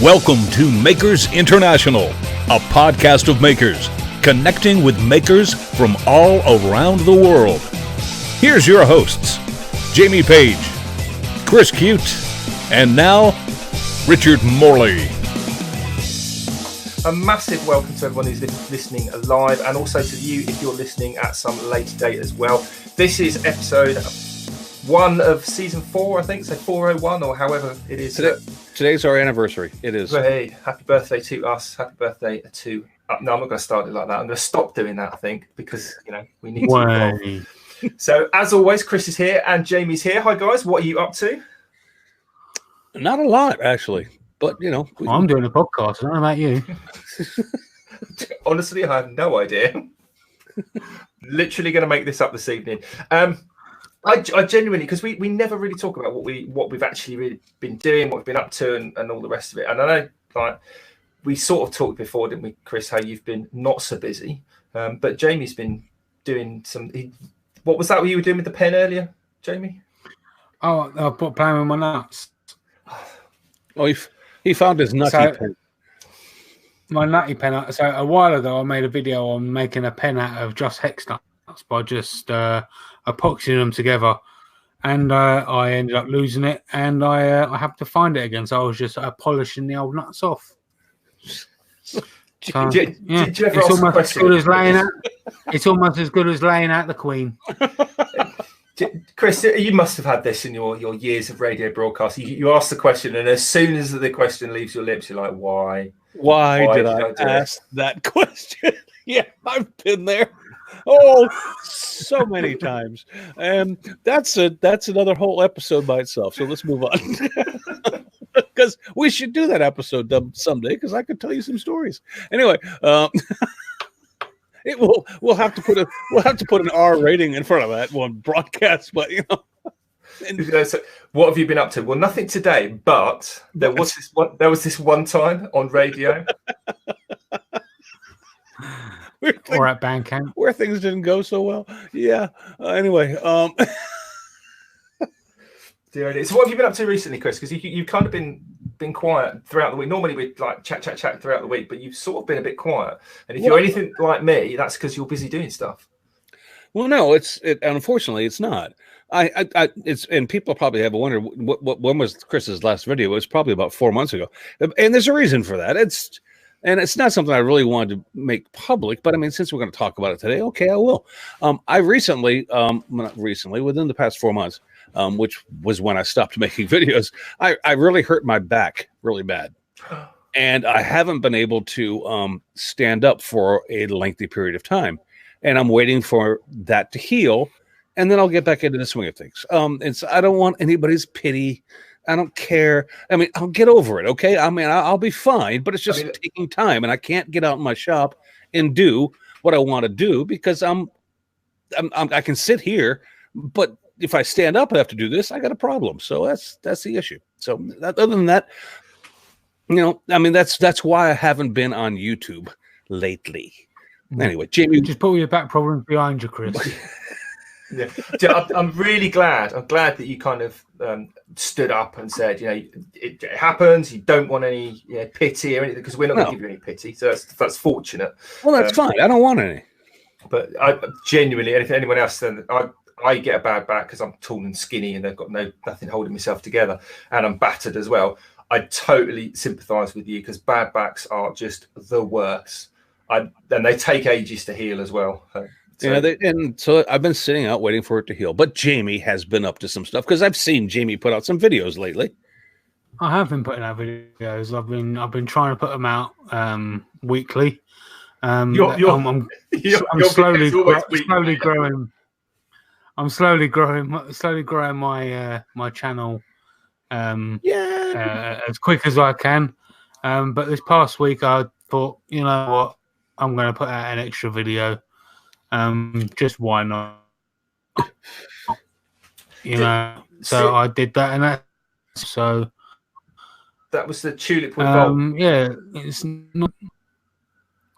Welcome to Makers International, a podcast of makers, connecting with makers from all around the world. Here's your hosts, Jamie Page, Chris Cute, and now, Richard Morley. A massive welcome to everyone who's listening live, and also to you if you're listening at some later date as well. This is episode 1 of season 4, I think, so 401 or however it is. Today's our anniversary. It is. Hey, happy birthday to us. Happy birthday to... no, I'm not going to start it like that. I'm going to stop doing that, I think, because, we need to evolve. So, as always, Chris is here and Jamie's here. Hi, guys. What are you up to? Not a lot, actually. But, I'm doing a podcast. I don't know about you. Honestly, I have no idea. Literally going to make this up this evening. I genuinely, because we never really talk about what we've actually really been doing, what we've been up to, and all the rest of it. And I know, we sort of talked before, didn't we, Chris? How you've been not so busy, but Jamie's been doing some. What was that? What you were doing with the pen earlier, Jamie? Oh, I put playing with my nuts. Oh, he found his nutty pen. My nutty pen. So a while ago, I made a video on making a pen out of just hex nuts by just epoxying them together, and I ended up losing it, and I have to find it again. So I was just polishing the old nuts off. So, did you ever it's ask almost question? as good as laying out. It's almost as good as laying out the Queen. Chris, you must have had this in your years of radio broadcast. You ask the question, and as soon as the question leaves your lips, you're like, why? Why did I ask that question? Yeah, I've been there. Oh, so many times. And that's another whole episode by itself. So let's move on. Because we should do that episode someday, because I could tell you some stories. Anyway, we'll have to put an R rating in front of that one broadcast, but So what have you been up to? Well, nothing today, but there was this one time on radio. Or at Bandcamp, where things didn't go so well. Yeah. Anyway, So what have you been up to recently, Chris? Because you've kind of been quiet throughout the week. Normally we'd like chat throughout the week, but you've sort of been a bit quiet. And if you're anything like me, that's because you're busy doing stuff. Well, no, unfortunately it's not. And people probably have wondered when was Chris's last video? It was probably about 4 months ago, and there's a reason for that. It's not something I really wanted to make public, but I mean, since we're going to talk about it today, okay, I will. I recently, within the past 4 months, which was when I stopped making videos, I really hurt my back really bad. And I haven't been able to stand up for a lengthy period of time. And I'm waiting for that to heal, and then I'll get back into the swing of things. I don't want anybody's pity. I don't care. I mean, I'll get over it, okay? I mean, I'll be fine, but it's just taking time, and I can't get out in my shop and do what I want to do because I can sit here, but if I stand up and have to do this, I got a problem. So that's the issue. So other than that, that's why I haven't been on YouTube lately. Anyway, Jamie, just put your back problems behind you, Chris. Yeah, I'm really glad. I'm glad that you kind of stood up and said, it happens. You don't want any pity or anything, because we're not going to give you any pity. So that's fortunate. Well, that's fine. I don't want any. But I genuinely, if anyone else, then I get a bad back because I'm tall and skinny, and they've got nothing holding myself together, and I'm battered as well. I totally sympathise with you because bad backs are just the worst. And they take ages to heal as well. So I've been sitting out waiting for it to heal. But Jamie has been up to some stuff because I've seen Jamie put out some videos lately. I have been putting out videos. I've been trying to put them out weekly. I'm slowly growing. I'm slowly growing my channel as quick as I can. But this past week I thought, you know what, I'm going to put out an extra video. Just why not? So I did that, and that was the tulip wood bowl. Yeah, it's not.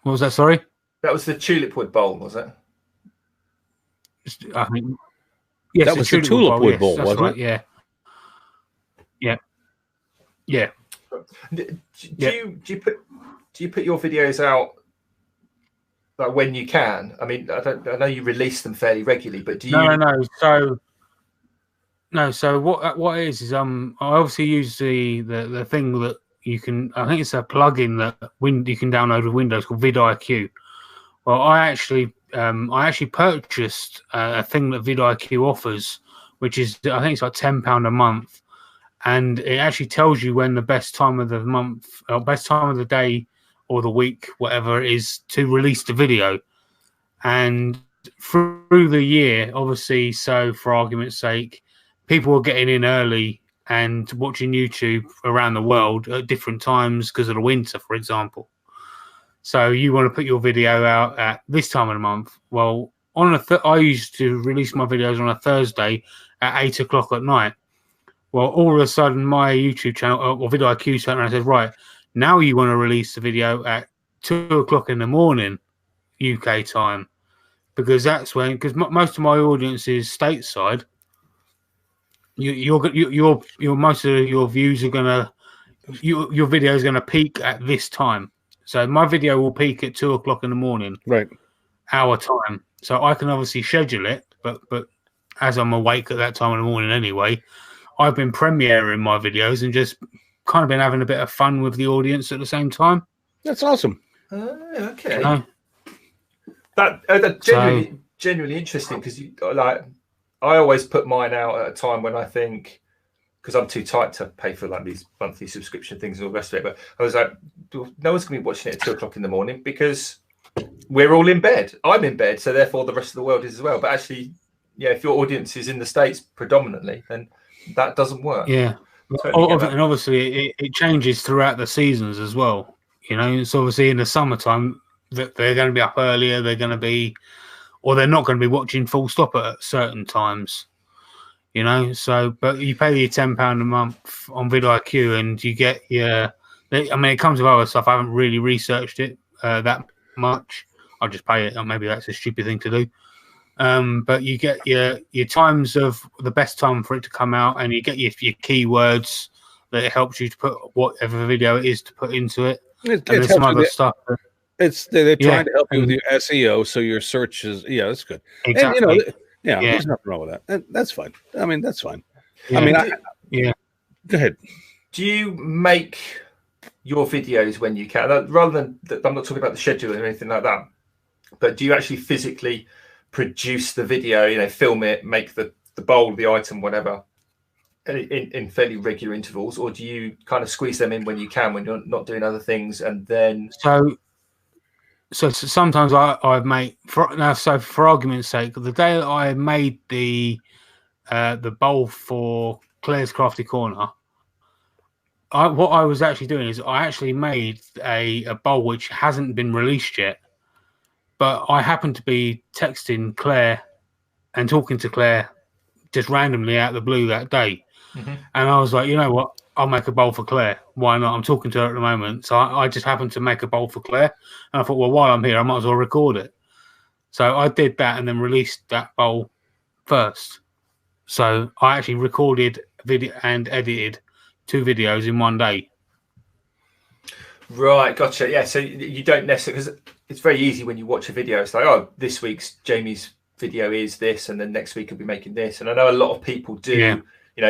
What was that? Sorry, that was the tulip wood bowl, was it? I think. Yes, that was the tulip wood bowl, yes, wasn't right, it? Yeah. Do you put your videos out like when you can? I mean, I know you release them fairly regularly, but do you? No. So what it is I obviously use the thing that you can. I think it's a plugin that you can download with Windows called vidIQ. Well, I actually purchased a thing that vidIQ offers, which is I think it's like £10 a month, and it actually tells you when the best time of the month, or best time of the day, or the week, whatever it is, to release the video. And through the year, obviously, so for argument's sake, people are getting in early and watching YouTube around the world at different times because of the winter, for example. So you want to put your video out at this time of the month. Well, I used to release my videos on a Thursday at 8 o'clock at night. Well, all of a sudden, my YouTube channel or vidIQ channel, I said, right, now you want to release the video at 2 o'clock in the morning, UK time, because that's when, because most of my audience is stateside. Your most of your views are gonna, your video is gonna peak at this time. So my video will peak at 2 o'clock in the morning, right, our time. So I can obviously schedule it, but as I'm awake at that time in the morning anyway, I've been premiering my videos and just kind of been having a bit of fun with the audience at the same time. That's awesome. Okay. You know? That's genuinely interesting, because I always put mine out at a time when I think, because I'm too tight to pay for like these monthly subscription things and all the rest of it. But I was like, no one's going to be watching it at 2 o'clock in the morning because we're all in bed. I'm in bed, so therefore the rest of the world is as well. But actually, yeah, if your audience is in the States predominantly, then that doesn't work. Yeah. And obviously it changes throughout the seasons as well. You know, it's obviously in the summertime that they're going to be up earlier. They're going to be, or they're not going to be watching full stop at certain times. You know, so, but you pay your £10 a month on vidIQ and you get your, I mean, it comes with other stuff. I haven't really researched it that much. I'll just pay it. Or maybe that's a stupid thing to do. But you get your times of the best time for it to come out, and you get your keywords that it helps you to put whatever video it is to put into it. And there's some other stuff. They're trying to help you with your SEO, so your search is that's good. Exactly. And, there's nothing wrong with that. That's fine. I mean, that's fine. Yeah. I mean, go ahead. Do you make your videos when you can, rather than? I'm not talking about the schedule or anything like that, but do you actually physically produce the video? Film it, make the bowl, the item, whatever, in fairly regular intervals, or do you kind of squeeze them in when you can, when you're not doing other things, and then? So sometimes I make for argument's sake, the day that I made the bowl for Claire's Crafty Corner, what I was actually doing is I actually made a bowl which hasn't been released yet, but I happened to be texting Claire and talking to Claire just randomly out of the blue that day, and I was like, you know what? I'll make a bowl for Claire. Why not? I'm talking to her at the moment. So I just happened to make a bowl for Claire. And I thought, well, while I'm here, I might as well record it. So I did that and then released that bowl first. So I actually recorded video and edited 2 videos in one day. Right, gotcha. Yeah, so you don't necessarily, because it's very easy when you watch a video. It's like, oh, this week's Jamie's video is this, and then next week I'll be making this. And I know a lot of people do. Yeah.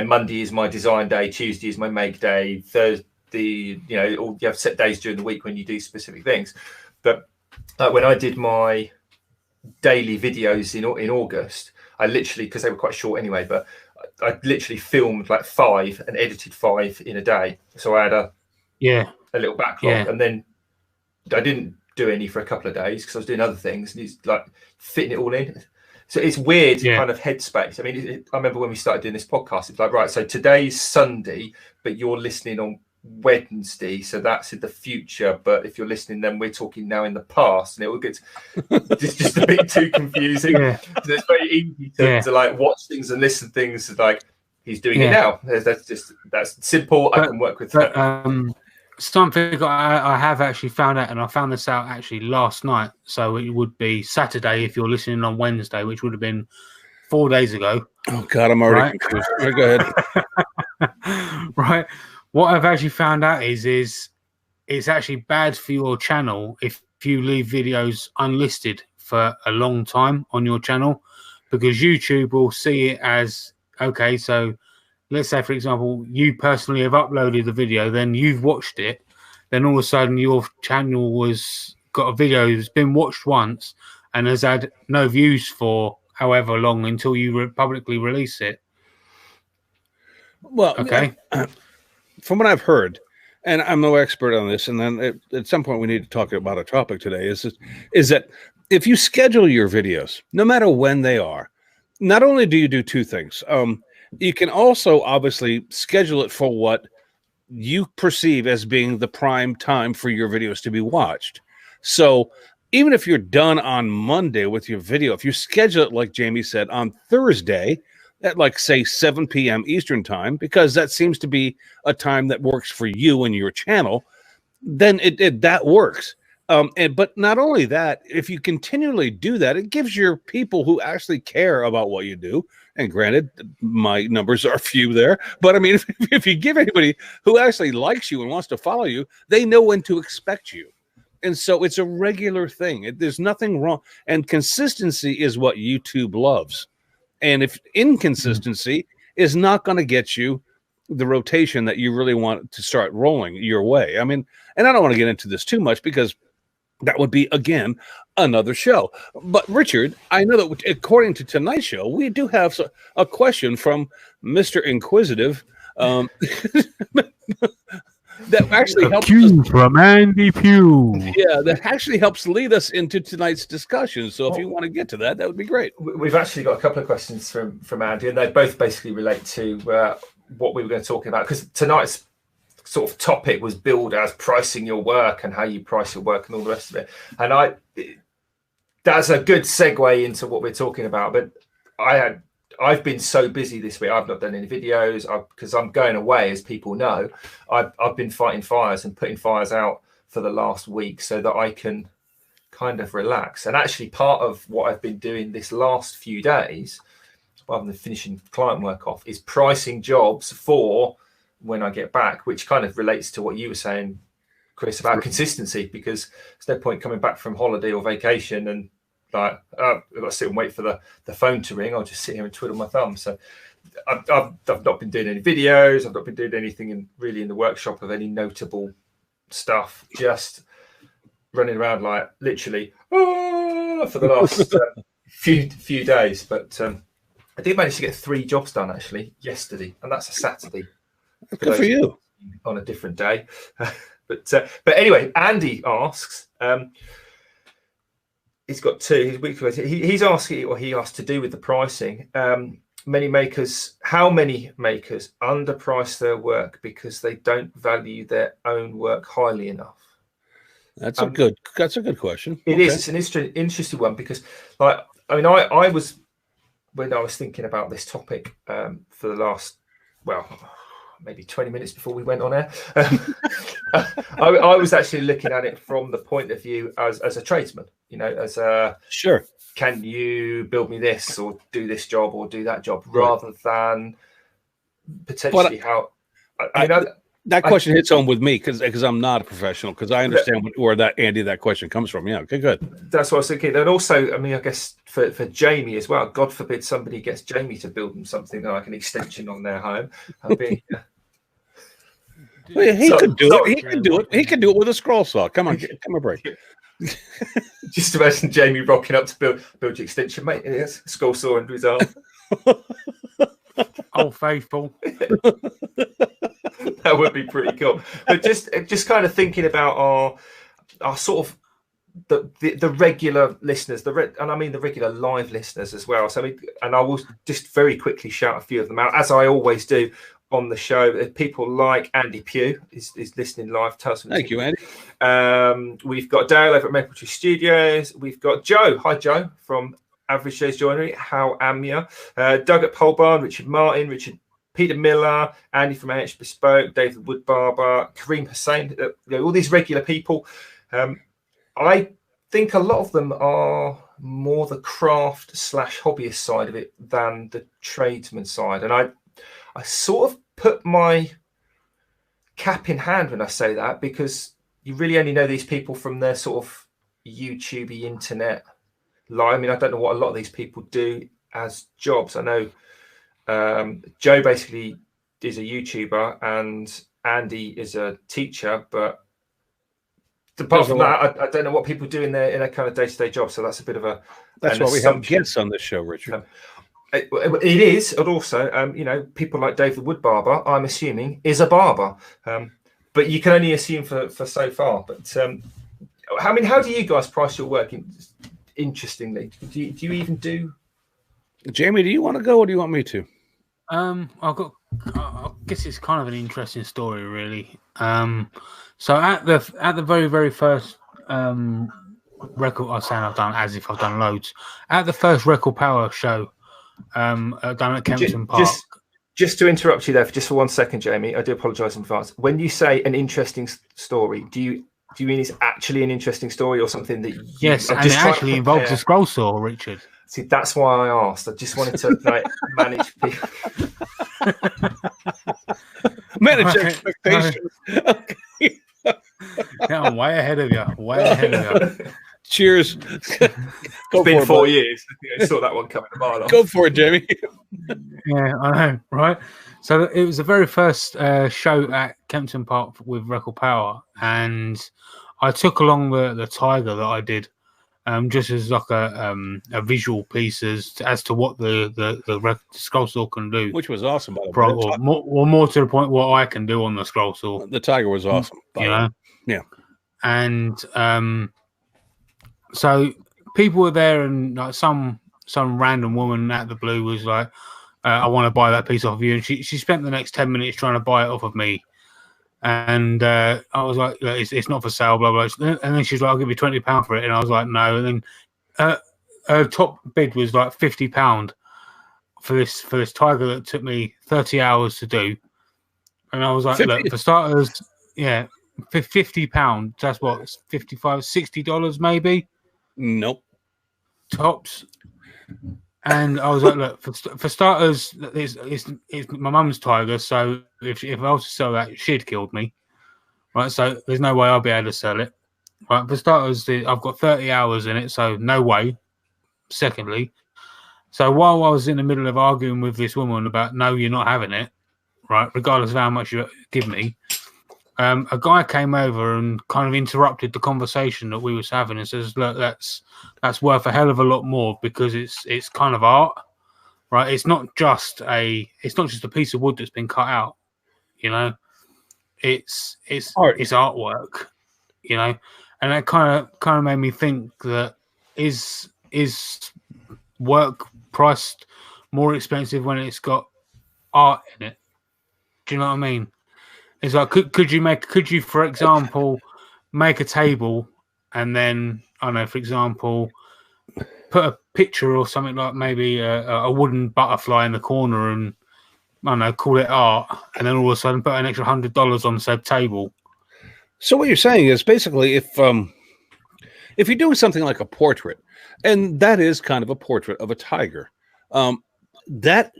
Monday is my design day, Tuesday is my make day, Thursday, you have set days during the week when you do specific things. But when I did my daily videos in August, I literally, because they were quite short anyway, but I literally filmed like 5 and edited 5 in a day. So I had a little backlog, and then I didn't do any for a couple of days because I was doing other things, and it's like fitting it all in. So it's weird kind of headspace. I mean, I remember when we started doing this podcast, it's like, right, so today's Sunday, but you're listening on Wednesday, so that's in the future. But if you're listening, then we're talking now in the past, and it will get just a bit too confusing. So it's very easy to like watch things and listen to things like he's doing it now. That's simple. I can work with that. Something I have actually found out, and I found this out actually last night. So it would be Saturday if you're listening on Wednesday, which would have been 4 days ago. Oh God, I'm already confused. Go ahead. Right. what I've actually found out is it's actually bad for your channel if you leave videos unlisted for a long time on your channel, because YouTube will see it as, okay, so let's say, for example, you personally have uploaded the video, then you've watched it, then all of a sudden your channel was got a video that's been watched once and has had no views for however long until you publicly release it. Well, Okay. From what I've heard, and I'm no expert on this, and then at some point we need to talk about a topic today, is that if you schedule your videos, no matter when they are, not only do you do two things, you can also obviously schedule it for what you perceive as being the prime time for your videos to be watched. So even if you're done on Monday with your video, if you schedule it, like Jamie said, on Thursday at, like, say 7 p.m. Eastern time, because that seems to be a time that works for you and your channel, then that works. But not only that, if you continually do that, it gives your people who actually care about what you do, and granted, my numbers are few there, but I mean, if you give anybody who actually likes you and wants to follow you, they know when to expect you. And so it's a regular thing. There's nothing wrong. And consistency is what YouTube loves. And if inconsistency is not going to get you the rotation that you really want to start rolling your way. I mean, and I don't want to get into this too much because that would be, again, another show. But Richard, I know that according to tonight's show, we do have a question from Mr. Inquisitive that actually helps Q from Andy Pugh. Yeah, that actually helps lead us into tonight's discussion. So if you want to get to that, that would be great. We've actually got a couple of questions from Andy, and they both basically relate to what we were going to talk about, because tonight's sort of topic was billed as pricing your work and how you price your work and all the rest of it. And that's a good segue into what we're talking about. But I've been so busy this week. I've not done any videos because I'm going away, as people know. I've been fighting fires and putting fires out for the last week so that I can kind of relax. And actually, part of what I've been doing this last few days, rather than finishing client work off, is pricing jobs for when I get back, which kind of relates to what you were saying, Chris, about consistency, because there's no point coming back from holiday or vacation and like, I've got to sit and wait for the phone to ring. I'll just sit here and twiddle my thumbs. So I've not been doing any videos. I've not been doing anything really in the workshop of any notable stuff. Just running around like literally for the last few days. But I did manage to get 3 jobs done actually yesterday, and that's a Saturday. Good for you. On a different day. But anyway, Andy asks. He's got 2. He's asking, or he asked to do with the pricing. How many makers underprice their work because they don't value their own work highly enough? That's a good question. It is. It's an interesting one because, like, I mean, I was, when I was thinking about this topic for the last, maybe 20 minutes before we went on air, I was actually looking at it from the point of view as a tradesman, as a sure. Can you build me this or do this job or do that job, rather than potentially how. That question hits home with me because I'm not a professional, because I understand where that question comes from. Yeah, okay, good. That's what I was thinking. And also, I mean, I guess for Jamie as well, God forbid somebody gets Jamie to build them something like an extension on their home. He could do it. He could do it. He could do it with a scroll saw. Come on a break. Just imagine Jamie rocking up to build your extension, mate. Yes, scroll saw under his arm. Oh, faithful. That would be pretty cool. But just kind of thinking about our sort of the regular listeners, and I mean the regular live listeners as well. So and I will just very quickly shout a few of them out, as I always do on the show. People like Andy Pugh is listening live. Tell us. Thank you, Andy. We've got Dale over at Maker Quilt Studios. We've got Joe. Hi, Joe from Average Days Joinery. How am you? Doug at Pole Barn. Richard Martin. Peter Miller, Andy from AH Bespoke, David Woodbarber, Kareem Hussain, all these regular people. I think a lot of them are more the craft / hobbyist side of it than the tradesman side. And I sort of put my cap in hand when I say that, because you really only know these people from their sort of YouTubey internet life. I mean, I don't know what a lot of these people do as jobs. I know Joe basically is a YouTuber and Andy is a teacher, but apart from that, I don't know what people do in their kind of day-to-day job. So that's a bit of a that's why we have guests on this show, Richard. It is, and also, you know, people like Dave the Wood Barber, I'm assuming, is a barber. But you can only assume for so far. But I mean, how do you guys price your work? Interestingly, do you even do? Jamie, do you want to go, or do you want me to? I guess it's kind of an interesting story, really. So at the very, very first record, I'm saying I've done as if I've done loads. At the first Record Power show, done at Kempton Park. Just to interrupt you there for 1 second, Jamie, I do apologise in advance. When you say an interesting story, do you mean it's actually an interesting story or something that? Yes, and it actually involves a scroll saw, Richard. See, that's why I asked. I just wanted to manage people. Manage expectations. Okay. Yeah, I'm way ahead of you. Way ahead of you. Cheers. It's been 4 years. I saw that one coming a mile off. Go for it, Jamie. Yeah, I know, right? So it was the very first show at Kempton Park with Record Power, and I took along the Tiger that I did, just as like a visual piece as to what the scroll saw can do, which was awesome. By the way, more to the point, what I can do on the scroll saw. The Tiger was awesome, you know. Yeah, and so people were there, and like some random woman out of the blue was like, I want to buy that piece off of you. And she spent the next 10 minutes trying to buy it off of me. And I was like, it's not for sale, blah, blah. And then she's like, I'll give you £20 for it. And I was like, no. And then her top bid was like £50 for this Tiger that took me 30 hours to do. And I was like, 50? Look, for starters, yeah, £50. That's what, $55, $60 maybe? Nope. Tops. And I was like, look, for starters, it's my mum's Tiger, so if I was to sell that, she'd killed me, right? So there's no way I'll be able to sell it, right? For starters, I've got 30 hours in it, so no way. Secondly, so while I was in the middle of arguing with this woman about, no, you're not having it, right, regardless of how much you give me, a guy came over and kind of interrupted the conversation that we was having and says, look, that's worth a hell of a lot more because it's kind of art, right? It's not just a piece of wood that's been cut out, you know. It's art. It's artwork, you know. And that kind of made me think that is work priced more expensive when it's got art in it? Do you know what I mean? It's like, could you, for example, make a table and then, I don't know, for example, put a picture or something like maybe a wooden butterfly in the corner and, I don't know, call it art, and then all of a sudden put an extra $100 on said table. So what you're saying is basically if you're doing something like a portrait, and that is kind of a portrait of a tiger, that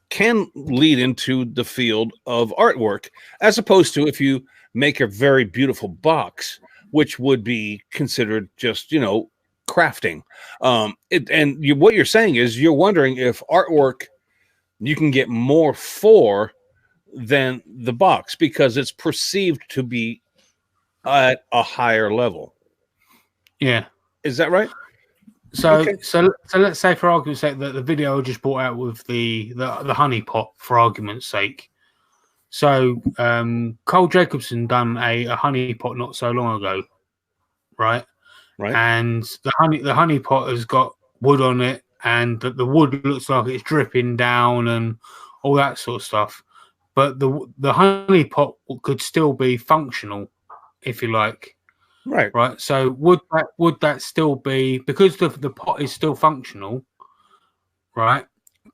can lead into the field of artwork, as opposed to if you make a very beautiful box, which would be considered just, you know, crafting. What you're saying is you're wondering if artwork you can get more for than the box because it's perceived to be at a higher level. Yeah. Is that right? So, okay. so let's say, for argument's sake, that the video I just brought out with the honey pot, for argument's sake. So, Cole Jacobson done a honey pot not so long ago, right? Right. And the honey pot has got wood on it, and the wood looks like it's dripping down and all that sort of stuff. But the honey pot could still be functional, if you like. Right. So would that still be, because the pot is still functional, right?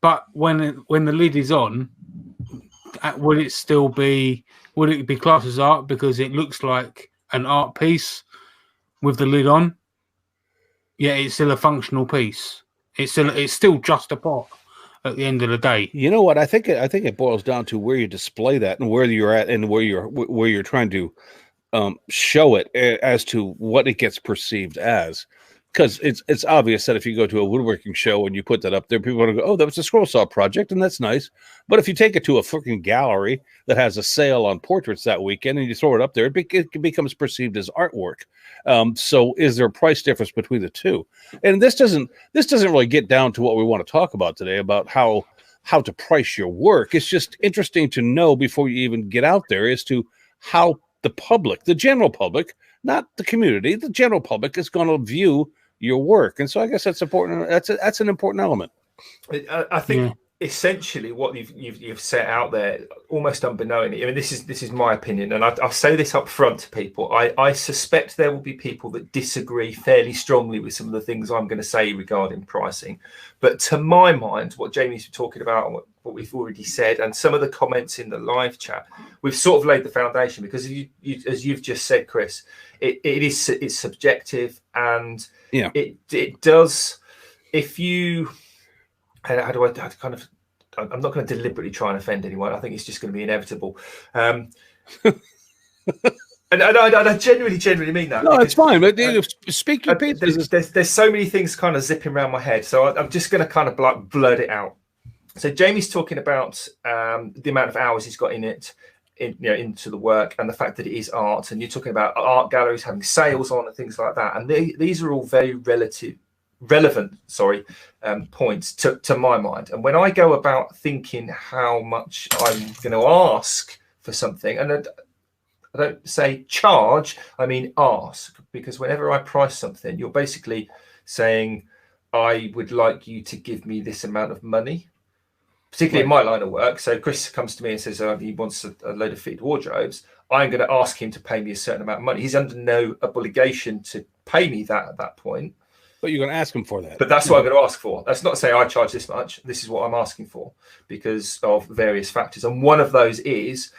But when the lid is on, would it be classed as art because it looks like an art piece with the lid on? Yeah, it's still a functional piece. It's still just a pot. at the end of the day. You know what? I think it boils down to where you display that and where you're at and where you're trying to show it as to what it gets perceived as. Because it's obvious that if you go to a woodworking show and you put that up there, people are going to go, oh, that was a scroll saw project, and that's nice. But if you take it to a freaking gallery that has a sale on portraits that weekend and you throw it up there, it becomes perceived as artwork. So is there a price difference between the two? And this doesn't really get down to what we want to talk about today, about how to price your work. It's just interesting to know before you even get out there as to how the public, the general public, not the community, the general public is going to view your work. And so I guess that's important. That's an important element. I think essentially what you've set out there, almost unbeknowingly, I mean, this is my opinion, and I'll say this up front to people. I suspect there will be people that disagree fairly strongly with some of the things I'm going to say regarding pricing. But to my mind, what Jamie's talking about and what we've already said, and some of the comments in the live chat, we've sort of laid the foundation, because as you've just said, Chris, it's subjective, and it does, if you, I'm not going to deliberately try and offend anyone. I think it's just going to be inevitable. And I genuinely mean that. No, it's fine. But speak your piece. There's so many things kind of zipping around my head, so I'm just going to kind of like blurt it out. So Jamie's talking about the amount of hours he's got in it, into the work, and the fact that it is art. And you're talking about art galleries having sales on and things like that. And these are all very relevant points to my mind. And when I go about thinking how much I'm going to ask for something, and I don't say charge, I mean ask, because whenever I price something, you're basically saying, I would like you to give me this amount of money, particularly in my line of work. So Chris comes to me and says, he wants a load of fitted wardrobes. I'm going to ask him to pay me a certain amount of money. He's under no obligation to pay me that at that point. But you're going to ask him for that. But that's what I'm going to ask for. That's not to say I charge this much. This is what I'm asking for because of various factors. And one of those is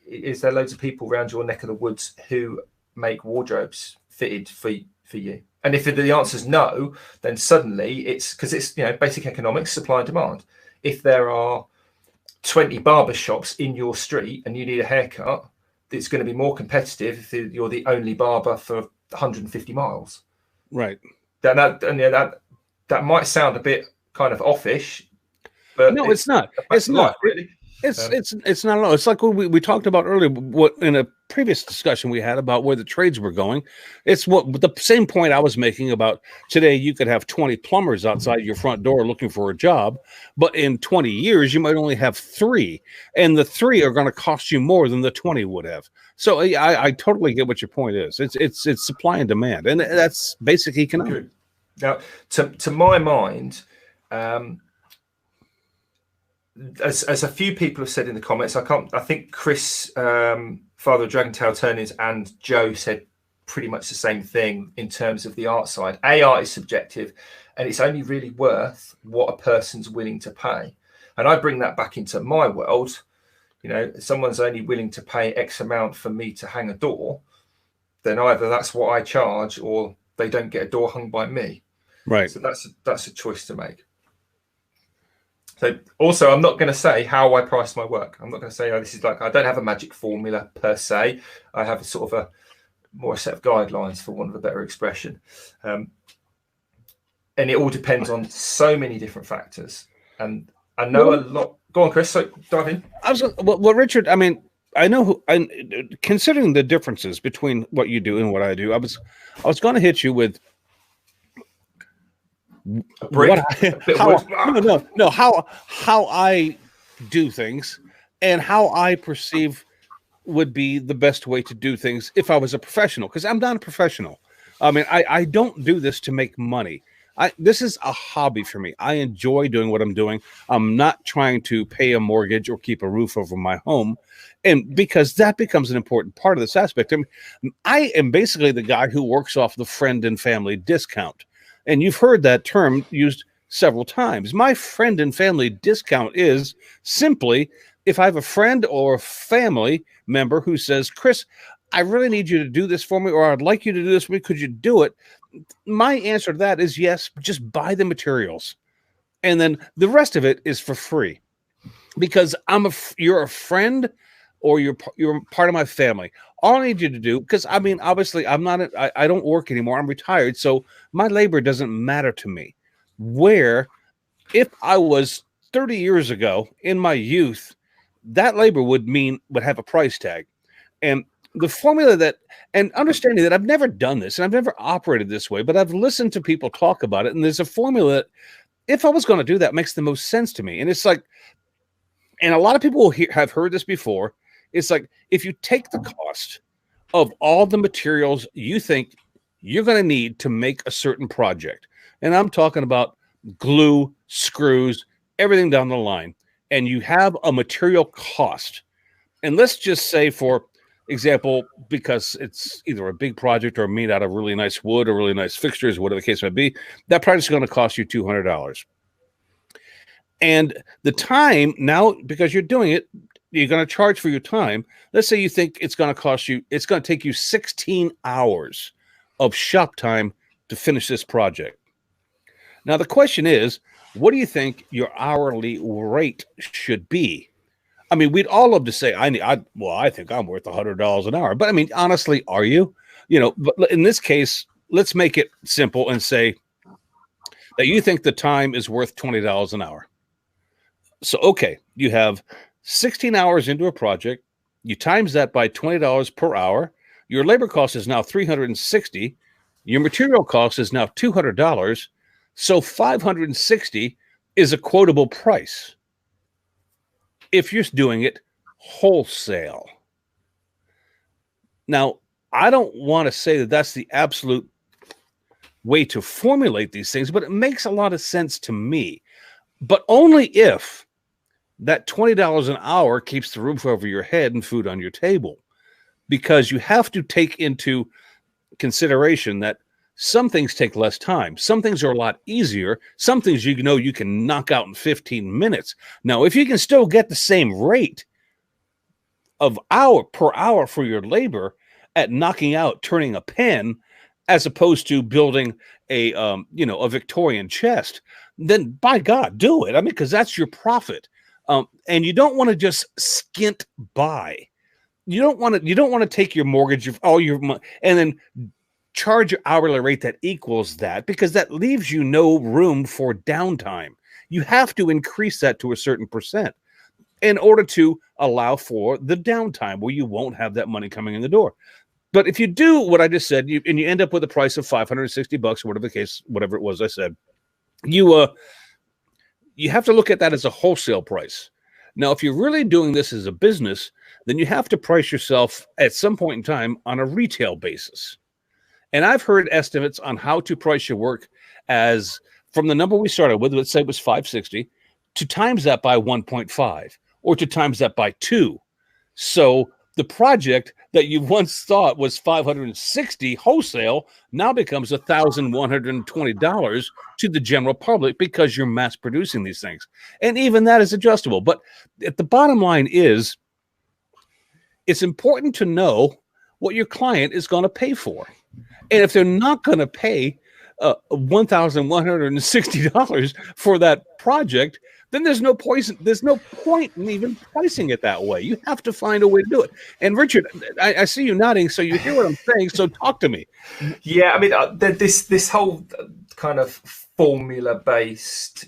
there loads of people around your neck of the woods who make wardrobes fitted for you? And if the answer is no, then suddenly it's because it's basic economics, supply and demand. If there are 20 barber shops in your street and you need a haircut, it's going to be more competitive if you're the only barber for 150 miles. Right. That might sound a bit kind of offish, but no, it's not. It's not really. It's not at all. It's like what we talked about earlier. What in a previous discussion we had about where the trades were going. It's the same point I was making about today. You could have 20 plumbers outside your front door looking for a job, but in 20 years you might only have 3, and the 3 are going to cost you more than the 20 would have. So I totally get what your point is. It's supply and demand, and that's basic economics. Now, to my mind. As a few people have said in the comments, I think Chris, Father of Dragon Tail Turnings, and Joe said pretty much the same thing in terms of the art side. Art is subjective, and it's only really worth what a person's willing to pay. And I bring that back into my world. If someone's only willing to pay X amount for me to hang a door, then either that's what I charge or they don't get a door hung by me. Right. So that's a choice to make. So also, I'm not going to say how I price my work. I'm not going to say, this is I don't have a magic formula per se. I have a sort of a set of guidelines, for want of a better expression. And it all depends on so many different factors. And I know a lot. Go on, Chris. So dive in. Well, Richard, I mean, I know considering the differences between what you do and what I do, I was going to hit you with a brick. How I do things and how I perceive would be the best way to do things if I was a professional, because I'm not a professional. I mean, I don't do this to make money. This is a hobby for me. I enjoy doing what I'm doing. I'm not trying to pay a mortgage or keep a roof over my home. And because that becomes an important part of this aspect. I mean, I am basically the guy who works off the friend and family discount. And you've heard that term used several times. My friend and family discount is simply if I have a friend or a family member who says, Chris, I really need you to do this for me, or I'd like you to do this for me. Could you do it? My answer to that is yes, just buy the materials. and then the rest of it is for free because you're a friend or you're part of my family. All I need you to do, because I mean, obviously, I don't work anymore. I'm retired, so my labor doesn't matter to me. Where if I was 30 years ago in my youth, that labor would have a price tag. And the formula and understanding that I've never done this and I've never operated this way, but I've listened to people talk about it. And there's a formula that if I was going to do that, makes the most sense to me. And it's like, and a lot of people have heard this before. It's like, if you take the cost of all the materials you think you're going to need to make a certain project, and I'm talking about glue, screws, everything down the line, and you have a material cost. And let's just say, for example, because it's either a big project or made out of really nice wood or really nice fixtures, whatever the case might be, that project is going to cost you $200. And the time now, because you're doing it, you're going to charge for your time. Let's say you think it's going to take you 16 hours of shop time to finish this project. Now, the question is, what do you think your hourly rate should be? I mean, we'd all love to say, I think I'm worth $100 an hour. But I mean, honestly, are you? But in this case, let's make it simple and say that you think the time is worth $20 an hour. So, okay, you have 16 hours into a project. You times that by $20 per hour. Your labor cost is now $360. Your material cost is now $200. So $560 is a quotable price if you're doing it wholesale. Now, I don't want to say that that's the absolute way to formulate these things, but it makes a lot of sense to me. But only if that $20 an hour keeps the roof over your head and food on your table. Because you have to take into consideration that some things take less time. Some things are a lot easier. Some things you can knock out in 15 minutes. Now, if you can still get the same rate of per hour for your labor at knocking out, turning a pen, as opposed to building a Victorian chest, then by God, do it. I mean, because that's your profit. And you don't want to just skint by. You don't want to take your mortgage, all your money, and then charge your hourly rate that equals that, because that leaves you no room for downtime. You have to increase that to a certain percent in order to allow for the downtime where you won't have that money coming in the door. But if you do what I just said, and you end up with a price of $560 or whatever it was I said, you have to look at that as a wholesale price. Now, if you're really doing this as a business, then you have to price yourself at some point in time on a retail basis. And I've heard estimates on how to price your work as from the number we started with, let's say it was $560, to times that by 1.5 or to times that by 2. So the project that you once thought was $560 wholesale now becomes $1,120 to the general public because you're mass producing these things. And even that is adjustable. But at the bottom line is, it's important to know what your client is going to pay for. And if they're not going to pay $1,160 for that project, then there's no point in even pricing it that way. You have to find a way to do it. And Richard, I see you nodding, so you hear what I'm saying. So talk to me. Yeah, I mean, this whole kind of formula-based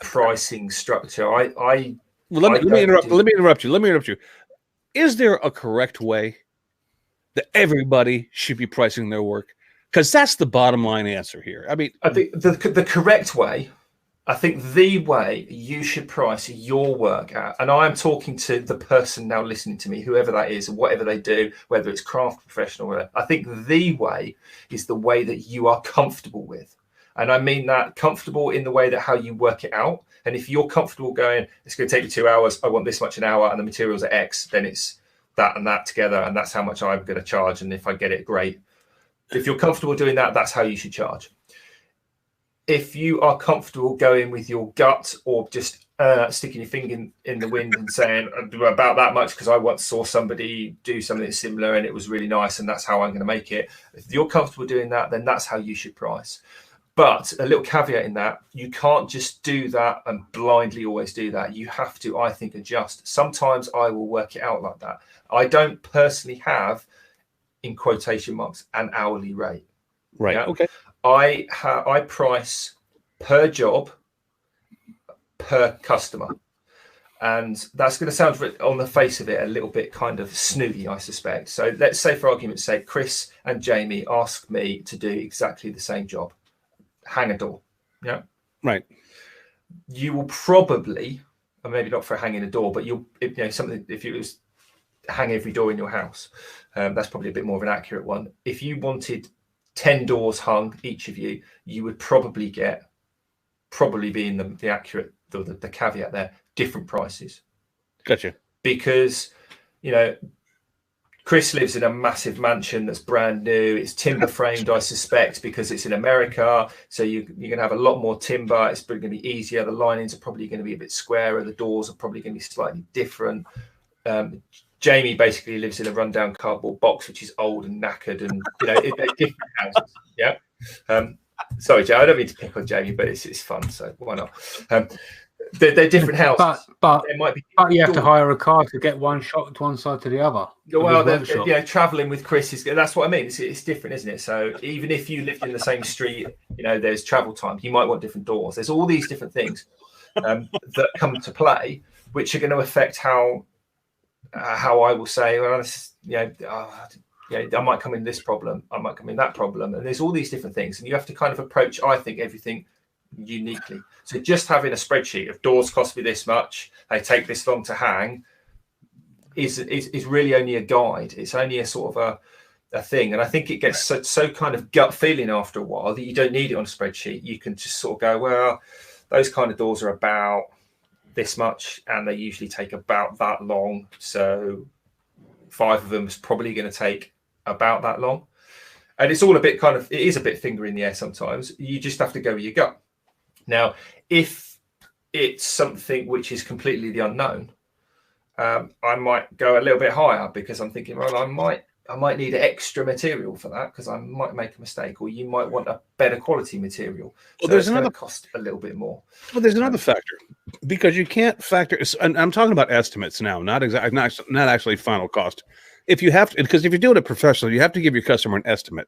pricing structure. Let me interrupt you. Is there a correct way that everybody should be pricing their work? Because that's the bottom line answer here. I mean, I think the correct way, I think the way you should price your work at, and I am talking to the person now listening to me, whoever that is, whatever they do, whether it's craft professional, whatever, I think the way is the way that you are comfortable with. And I mean that comfortable in the way that how you work it out. And if you're comfortable going, it's going to take you 2 hours, I want this much an hour, and the materials are X, then it's that and that together, and that's how much I'm going to charge. And if I get it, great. If you're comfortable doing that, that's how you should charge. If you are comfortable going with your gut or just sticking your finger in the wind and saying about that much because I once saw somebody do something similar and it was really nice and that's how I'm going to make it. If you're comfortable doing that, then that's how you should price. But a little caveat in that, you can't just do that and blindly always do that. You have to, I think, adjust. Sometimes I will work it out like that. I don't personally have, in quotation marks, an hourly rate. Right. Yeah? Okay. I price per job, per customer. And that's going to sound, on the face of it, a little bit kind of snooty, I suspect. So let's say, for argument's sake, Chris and Jamie ask me to do exactly the same job. Hang a door. Yeah. Right. You will probably, and maybe not for hanging a door, but something, if you was hang every door in your house, that's probably a bit more of an accurate one. If you wanted 10 doors hung, each of you, you would probably be in the accurate, the caveat there, different prices. Gotcha. Because, Chris lives in a massive mansion that's brand new. It's timber framed, I suspect, because it's in America. So you're going to have a lot more timber. It's probably going to be easier. The linings are probably going to be a bit squarer. The doors are probably going to be slightly different. Jamie basically lives in a rundown cardboard box, which is old and knackered, and they're different houses. Yeah. Sorry, Joe, I don't mean to pick on Jamie, but it's fun, so why not? They're different houses, but you have to hire a car to get one shot to one side to the other. Well, traveling with Chris that's what I mean. It's different, isn't it? So even if you lived in the same street, there's travel time. You might want different doors. There's all these different things that come to play, which are going to affect how I will say, well, I might come in this problem, I might come in that problem, and there's all these different things, and you have to kind of approach, I think, everything uniquely. So just having a spreadsheet of doors cost me this much, they take this long to hang, is really only a guide. It's only a sort of a thing, and I think it gets so kind of gut feeling after a while that you don't need it on a spreadsheet. You can just sort of go, well, those kind of doors are about this much, and they usually take about that long. So 5 of them is probably going to take about that long. And it's all it is a bit finger in the air sometimes. You just have to go with your gut. Now, if it's something which is completely the unknown, I might go a little bit higher because I'm thinking, well, I might need extra material for that because I might make a mistake, or you might want a better quality material. Well, so there's another cost a little bit more. Well, there's another factor, because you can't factor. And I'm talking about estimates now, not actually final cost. If you have to, because if you're doing it professionally, you have to give your customer an estimate,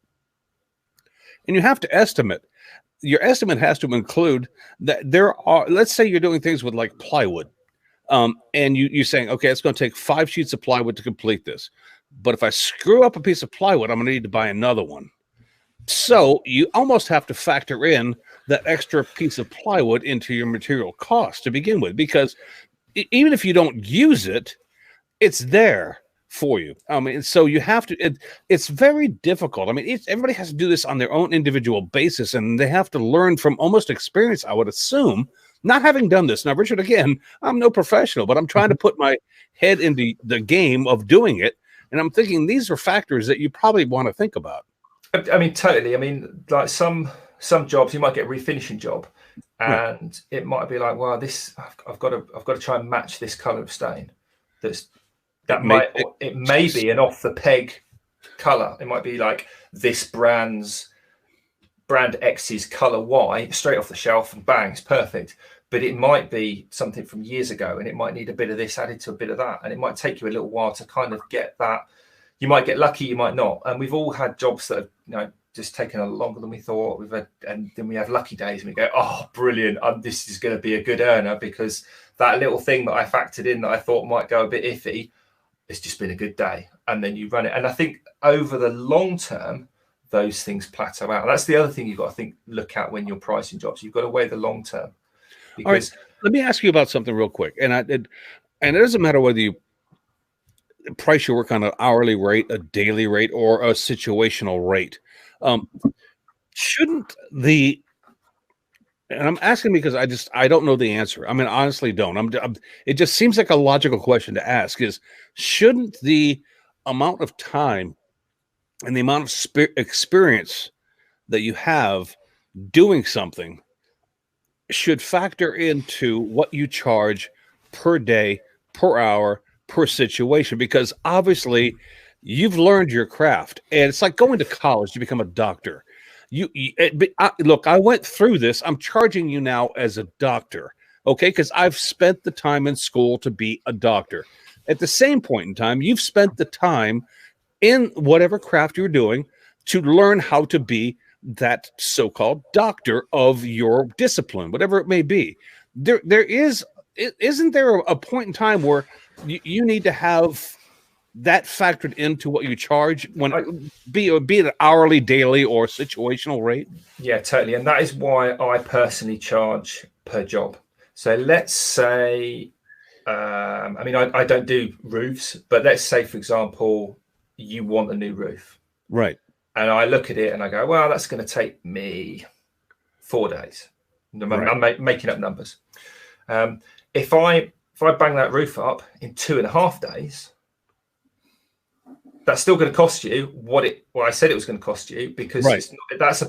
and you have to estimate. Your estimate has to include that there are. Let's say you're doing things with like plywood, and you're saying, okay, it's going to take 5 sheets of plywood to complete this. But if I screw up a piece of plywood, I'm going to need to buy another one. So you almost have to factor in that extra piece of plywood into your material cost to begin with, because even if you don't use it, it's there for you. I mean, so you have to, it's very difficult. I mean, everybody has to do this on their own individual basis, and they have to learn from almost experience, I would assume, not having done this. Now, Richard, again, I'm no professional, but I'm trying to put my head into the game of doing it. And I'm thinking these are factors that you probably want to think about. I mean, totally. I mean, like some jobs, you might get a refinishing job, and it might be like, well, this I've got to try and match this color of stain. It may be an off the peg color. It might be like this brand X's color Y straight off the shelf, and bang, it's perfect. But it might be something from years ago, and it might need a bit of this added to a bit of that. And it might take you a little while to kind of get that. You might get lucky, you might not. And we've all had jobs that have, just taken longer than we thought. And then we have lucky days and we go, oh, brilliant. This is going to be a good earner, because that little thing that I factored in that I thought might go a bit iffy, it's just been a good day. And then you run it. And I think over the long term, those things plateau out. That's the other thing you've got to look at when you're pricing jobs. You've got to weigh the long term. All right, let me ask you about something real quick. And it doesn't matter whether you price your work on an hourly rate, a daily rate, or a situational rate. Shouldn't and I'm asking because I don't know the answer. I mean, I honestly don't. It just seems like a logical question to ask is, shouldn't the amount of time and the amount of experience that you have doing something should factor into what you charge per day, per hour, per situation? Because obviously you've learned your craft, and it's like going to college to become a doctor. Look, I went through this. I'm charging you now as a doctor, okay? Because I've spent the time in school to be a doctor. At the same point in time, you've spent the time in whatever craft you're doing to learn how to be that so-called doctor of your discipline, whatever it may be. Isn't there a point in time where you need to have that factored into what you charge, when be it an hourly, daily, or situational rate? Yeah, totally. And that is why I personally charge per job. So let's say, I don't do roofs, but let's say, for example, you want a new roof. Right. And I look at it and I go, well, that's going to take me 4 days. I'm making up numbers. If I bang that roof up in 2.5 days, that's still going to cost you what I said it was going to cost you, because that's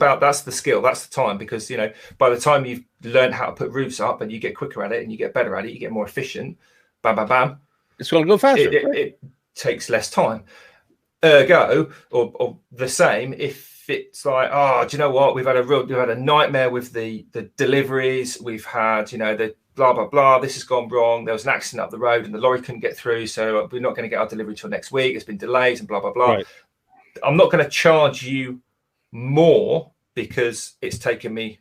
the skill, that's the time. Because, by the time you've learned how to put roofs up and you get quicker at it and you get better at it, you get more efficient, bam, bam, bam, it's going to go faster. It takes less time. Ergo, or the same, if it's like, oh, do you know what? We've had a nightmare with the deliveries. We've had, the blah, blah, blah. This has gone wrong. There was an accident up the road and the lorry couldn't get through. So we're not going to get our delivery till next week. There's been delays and blah, blah, blah. Right. I'm not going to charge you more because it's taken me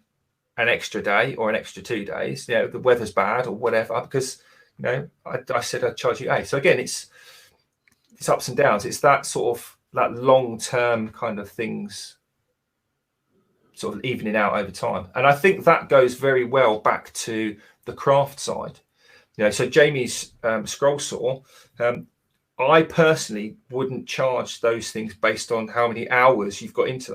an extra day or an extra 2 days. The weather's bad or whatever, because, I said I'd charge you A. So again, it's ups and downs. It's that sort of that long-term kind of things sort of evening out over time. And I think that goes very well back to the craft side. So Jamie's scroll saw, I personally wouldn't charge those things based on how many hours you've got into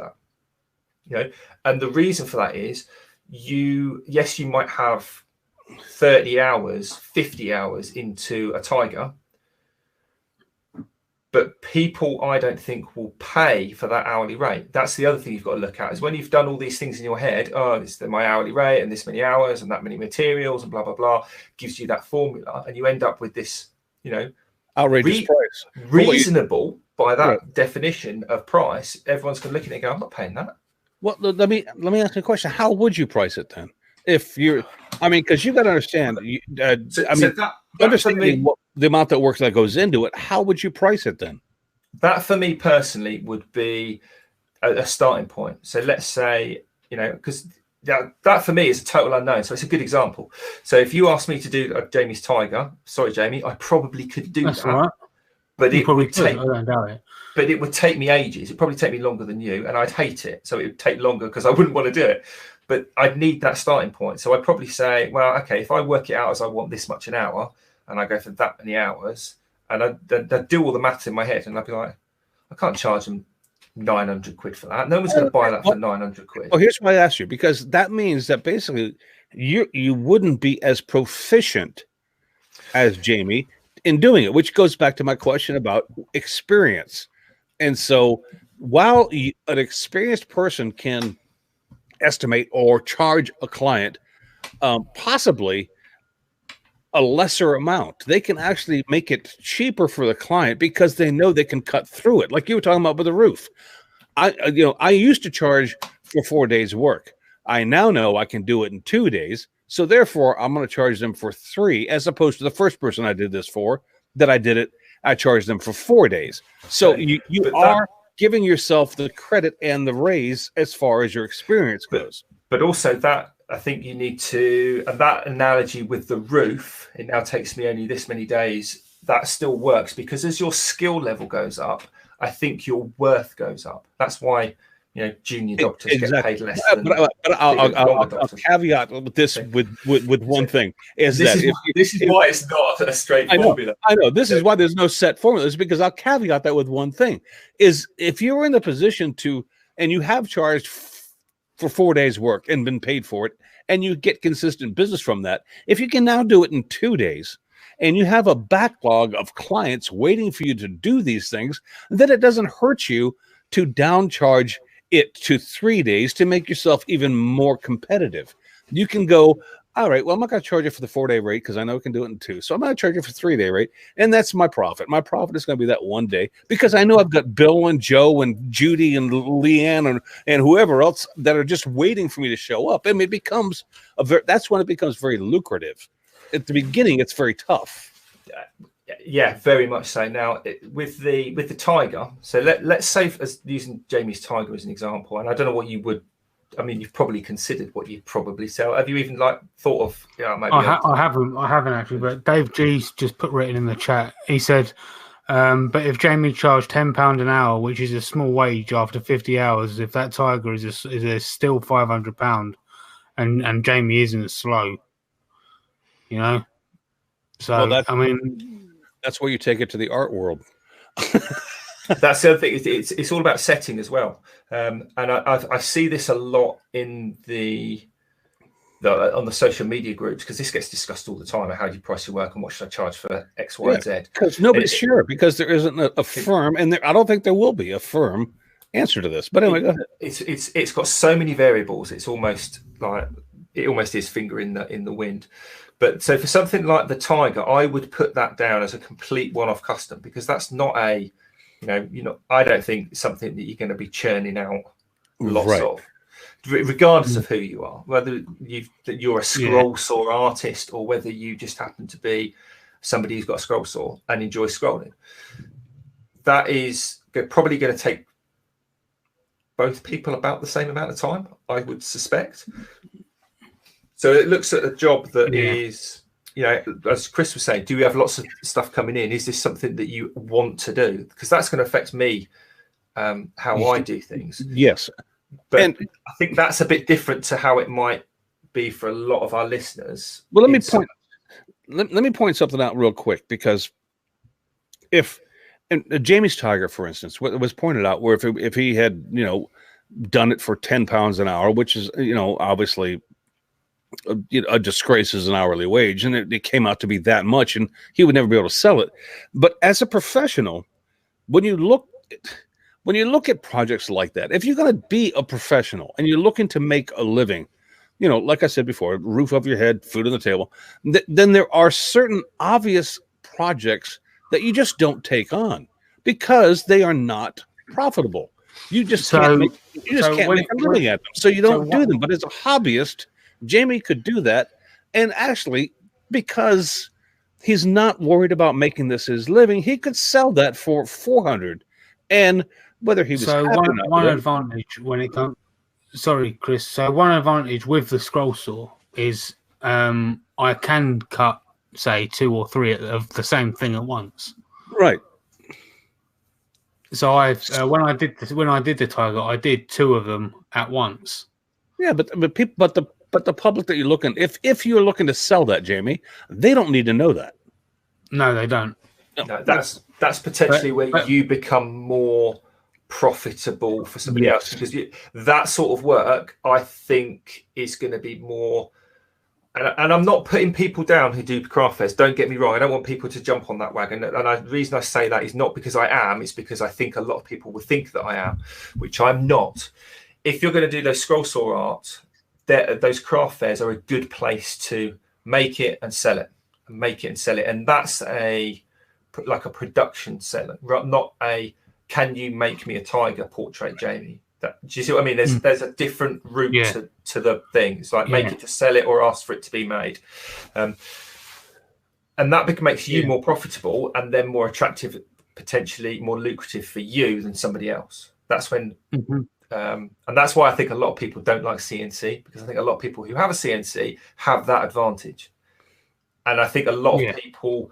that. And the reason for that is you might have 30 hours, 50 hours into a Tiger, but people, I don't think, will pay for that hourly rate. That's the other thing you've got to look at, is when you've done all these things in your head, this is my hourly rate and this many hours and that many materials and blah, blah, blah, gives you that formula. And you end up with this, outrageous price. Reasonable by that definition of price. Everyone's going to look at it and go, I'm not paying that. Well, let me ask you a question. How would you price it then? If you're, because you've got to understand, understanding what the amount that work that goes into it, how would you price it then? That for me personally would be a starting point. So let's say, because that for me is a total unknown. So it's a good example. So if you asked me to do Jamie's Tiger, sorry, Jamie, I probably could do that. Right. But it would take, I don't doubt it. But it would take me ages. It'd probably take me longer than you, and I'd hate it. So it would take longer because I wouldn't want to do it. But I'd need that starting point. So I'd probably say, well, okay, if I work it out as I want this much an hour, and I go for that many hours, and I'd do all the maths in my head, and I'd be like, I can't charge them 900 quid for that. No one's going to buy that for 900 quid. Well, here's why I asked you, because that means that basically you wouldn't be as proficient as Jamie in doing it, which goes back to my question about experience. And so while an experienced person can estimate or charge a client possibly a lesser amount, they can actually make it cheaper for the client because they know they can cut through it. Like you were talking about with the roof. I used to charge for 4 days work. I now know I can do it in 2 days. So therefore I'm going to charge them for 3, as opposed to the first person I did this for, I charged them for 4 days. So you are giving yourself the credit and the raise as far as your experience goes. But also that, I think you need to, and that analogy with the roof, it now takes me only this many days, that still works, because as your skill level goes up, I think your worth goes up. That's why, junior doctors get paid less. But I'll caveat with this with one thing. This is why it's not a straight formula. I know. This is why there's no set formula. It's because I'll caveat that with one thing. Is if you're in the position to, and you have charged for 4 days work and been paid for it, and you get consistent business from that, if you can now do it in 2 days, and you have a backlog of clients waiting for you to do these things, then it doesn't hurt you to downcharge it to 3 days to make yourself even more competitive. You can go all right, well, I'm not going to charge you for the 4-day rate because I know we can do it in 2. So I'm going to charge you for 3-day rate. And that's my profit. My profit is going to be that 1 day because I know I've got Bill and Joe and Judy and Leanne and whoever else that are just waiting for me to show up. I mean, that's when it becomes very lucrative. At the beginning, it's very tough. Yeah, very much so. Now, with the Tiger, so let's say, as using Jamie's Tiger as an example, and I don't know what you would. I mean, you've probably considered what you'd probably sell. Have you even thought of? Yeah, maybe I haven't actually. But Dave G's just put written in the chat. He said, "But if Jamie charged £10 an hour, which is a small wage after 50 hours, if that Tiger is still £500, and Jamie isn't slow, you know." So Well, I mean, that's where you take it to the art world. That's the other thing. It's all about setting as well, and I see this a lot in on the social media groups because this gets discussed all the time. How do you price your work and what should I charge for X, Y, and Z? Because nobody's sure because there isn't a firm, and I don't think there will be a firm answer to this. But anyway, go ahead. It's got so many variables. It's almost like it almost is finger in the wind. But so for something like the Tiger, I would put that down as a complete one-off custom because that's not I don't think something that you're going to be churning out lots of, regardless of who you are, whether you're a scroll saw artist or whether you just happen to be somebody who's got a scroll saw and enjoys scrolling. That is probably going to take both people about the same amount of time, I would suspect. So it looks at a job that is, as Chris was saying, do we have lots of stuff coming in? Is this something that you want to do? Because that's going to affect me, how I do things. Yes. But I think that's a bit different to how it might be for a lot of our listeners. Well, let me point something out real quick because if Jamie's Tiger, for instance, what was pointed out where if he had, done it for £10 an hour, which is, obviously a disgrace as an hourly wage, and it came out to be that much, and he would never be able to sell it. But as a professional, when you look at projects like that, if you're going to be a professional and you're looking to make a living, like I said before, roof over your head, food on the table, then there are certain obvious projects that you just don't take on because they are not profitable. You just can't make a living at them, so you don't do them. But as a hobbyist, Jamie could do that, and actually, because he's not worried about making this his living, he could sell that for $400. And whether he was one advantage when it comes, sorry, Chris. So one advantage with the scroll saw is I can cut, say, 2 or 3 of the same thing at once. Right. So when I did the Tiger, I did 2 of them at once. Yeah, but the public that you're looking, if you're looking to sell that, Jamie, they don't need to know that. No, they don't. No, that's potentially where you become more profitable for somebody else, because that sort of work, I think, is going to be more. And I'm not putting people down who do craft fairs. Don't get me wrong. I don't want people to jump on that wagon. And the reason I say that is not because I am. It's because I think a lot of people will think that I am, which I'm not. If you're going to do those scroll saw art, those craft fairs are a good place to make it and sell it, and that's like a production seller, not a can you make me a tiger portrait, Jamie? Do you see what I mean? There's a different route to the thing. It's like make it to sell it or ask for it to be made, and that makes you more profitable and then more attractive, potentially more lucrative for you than somebody else. That's when. And that's why I think a lot of people don't like CNC, because I think a lot of people who have a CNC have that advantage. And I think a lot of people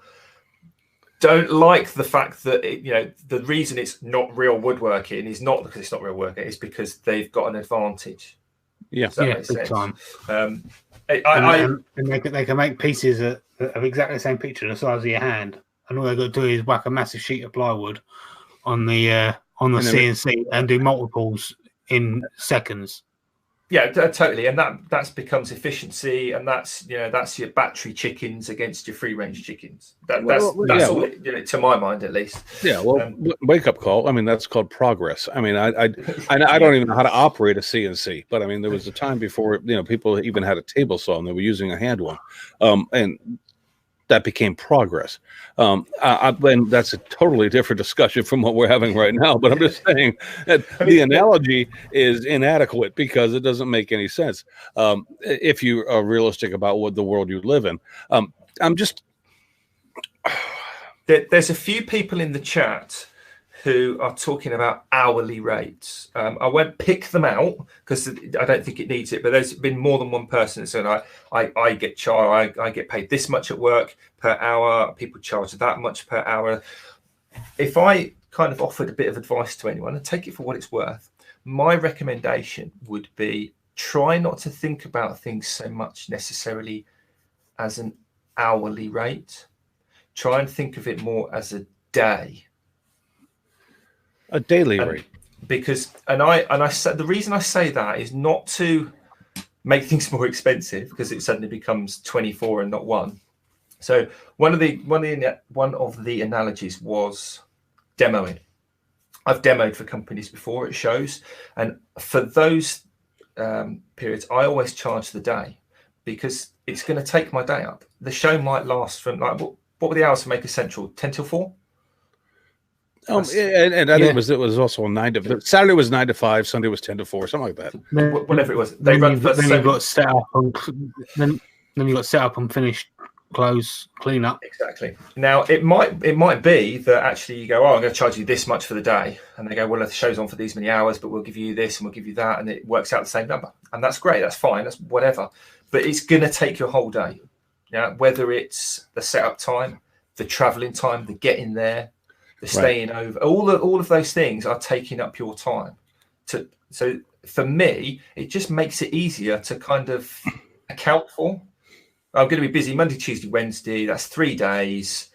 don't like the fact that, the reason it's not real woodworking is not because it's not real working, it's because they've got an advantage. Yeah, big time. And they can make pieces of exactly the same picture, the size of your hand. And all they've got to do is whack a massive sheet of plywood on the CNC and do multiples in seconds. Yeah, totally, and that becomes efficiency, and that's your battery chickens against your free range chickens. That's all it, to my mind at least. Yeah, well, wake up call. I mean, that's called progress. I mean, I don't even know how to operate a CNC, but I mean, there was a time before people even had a table saw and they were using a hand one, and that became progress. And that's a totally different discussion from what we're having right now. But I'm just saying that the analogy is inadequate because it doesn't make any sense if you are realistic about what the world you live in. I'm just... There's a few people in the chat who are talking about hourly rates. I won't pick them out because I don't think it needs it, but there's been more than one person that said, I get paid this much at work per hour. People charge that much per hour. If I kind of offered a bit of advice to anyone, and take it for what it's worth, my recommendation would be try not to think about things so much necessarily as an hourly rate. Try and think of it more as a day. A daily rate, because I said the reason I say that is not to make things more expensive because it suddenly becomes 24 and not 1. So one of the analogies was demoing. I've demoed for companies before at shows, and for those periods, I always charge the day because it's going to take my day up. The show might last from what were the hours for Maker Central? 10 till 4. And I think it was also 9 to Saturday was 9 to 5, Sunday was 10 to 4, something like that. Whatever it was, they run. Then you got set up then you got set up and finished, close, clean up. Exactly. Now it might be that actually you go, I'm going to charge you this much for the day, and they go, well, the show's on for these many hours, but we'll give you this and we'll give you that, and it works out the same number, and that's great, that's fine, that's whatever. But it's going to take your whole day. Yeah, whether it's the setup time, the traveling time, the getting there, the staying over, all of those things are taking up your time. So for me, it just makes it easier to kind of account for. I'm going to be busy Monday, Tuesday, Wednesday. That's 3 days.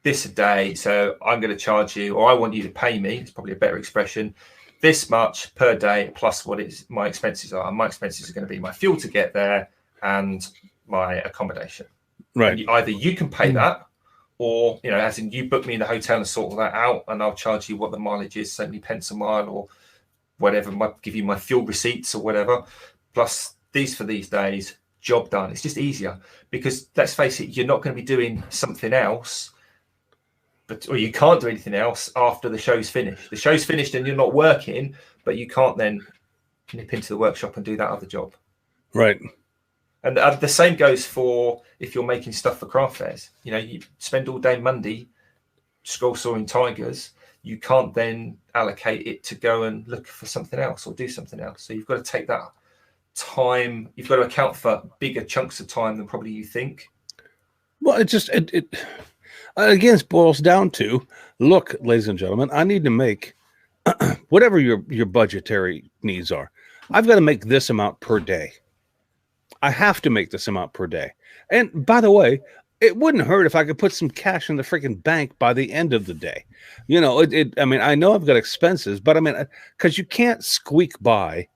This a day. So I'm going to charge you, or I want you to pay me. It's probably a better expression. This much per day plus what my expenses are. And my expenses are going to be my fuel to get there and my accommodation. Right. Either you can pay that, or, as in you book me in the hotel and sort that out, and I'll charge you what the mileage is, so many pence a mile or whatever, give you my fuel receipts or whatever, plus these for these days, job done. It's just easier because, let's face it, you're not going to be doing something else, or you can't do anything else after the show's finished. The show's finished and you're not working, but you can't then nip into the workshop and do that other job. Right. And the same goes for if you're making stuff for craft fairs. You spend all day Monday scroll sawing tigers. You can't then allocate it to go and look for something else or do something else. So you've got to take that time. You've got to account for bigger chunks of time than probably you think. Well, it again boils down to, look, ladies and gentlemen, I need to make whatever your budgetary needs are. I've got to make this amount per day. I have to make this amount per day. And by the way, it wouldn't hurt if I could put some cash in the freaking bank by the end of the day. I mean, I know I've got expenses, but I mean, because you can't squeak by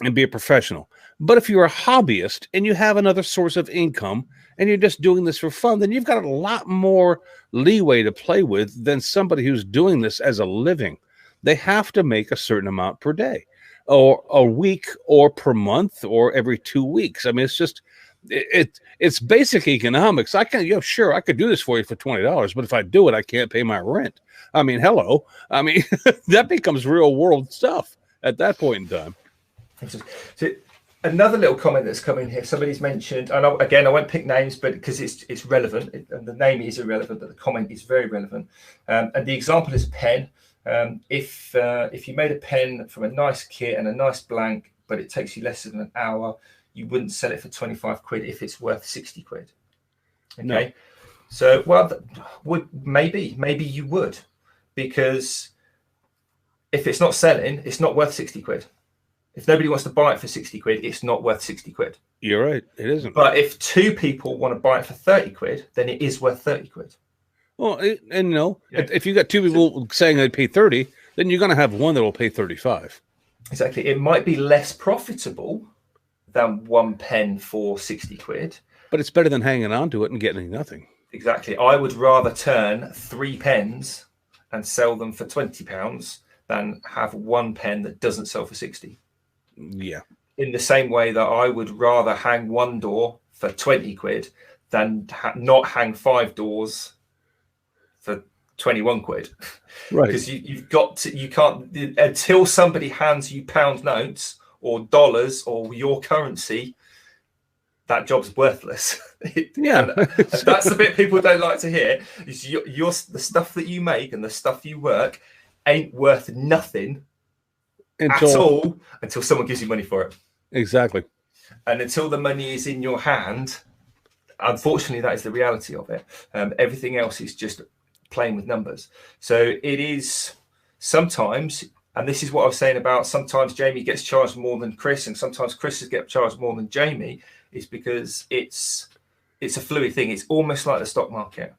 and be a professional. But if you're a hobbyist and you have another source of income and you're just doing this for fun, then you've got a lot more leeway to play with than somebody who's doing this as a living. They have to make a certain amount per day, or a week, or per month, or every 2 weeks. I mean, it's just it's basic economics. I can, sure, I could do this for you for $20, but if I do it, I can't pay my rent. I mean, hello. I mean, that becomes real world stuff at that point in time. So another little comment that's come in here. Somebody's mentioned, and I won't pick names, but because it's relevant, and the name is irrelevant, but the comment is very relevant. And the example is a pen. If you made a pen from a nice kit and a nice blank, but it takes you less than an hour, you wouldn't sell it for 25 quid if it's worth 60 quid. Okay. No. So, well, maybe you would, because if it's not selling, it's not worth 60 quid. If nobody wants to buy it for 60 quid, it's not worth 60 quid. You're right. It isn't. But if 2 people want to buy it for 30 quid, then it is worth 30 quid. Well, if you got 2 people saying they'd pay 30, then you're going to have one that will pay 35. Exactly. It might be less profitable than one pen for 60 quid. But it's better than hanging on to it and getting nothing. Exactly. I would rather turn 3 pens and sell them for £20 than have one pen that doesn't sell for 60. Yeah. In the same way that I would rather hang one door for 20 quid than not hang 5 doors for 21 quid. Right. Because you can't, until somebody hands you pound notes or dollars or your currency, that job's worthless. Yeah. and that's the bit people don't like to hear, is the stuff that you make and the stuff you work ain't worth nothing at all until someone gives you money for it. Exactly. And until the money is in your hand, unfortunately, that is the reality of it. Everything else is just playing with numbers. So it is sometimes, and this is what I was saying about sometimes Jamie gets charged more than Chris, and sometimes Chris gets charged more than Jamie, is because it's a fluid thing. It's almost like the stock market.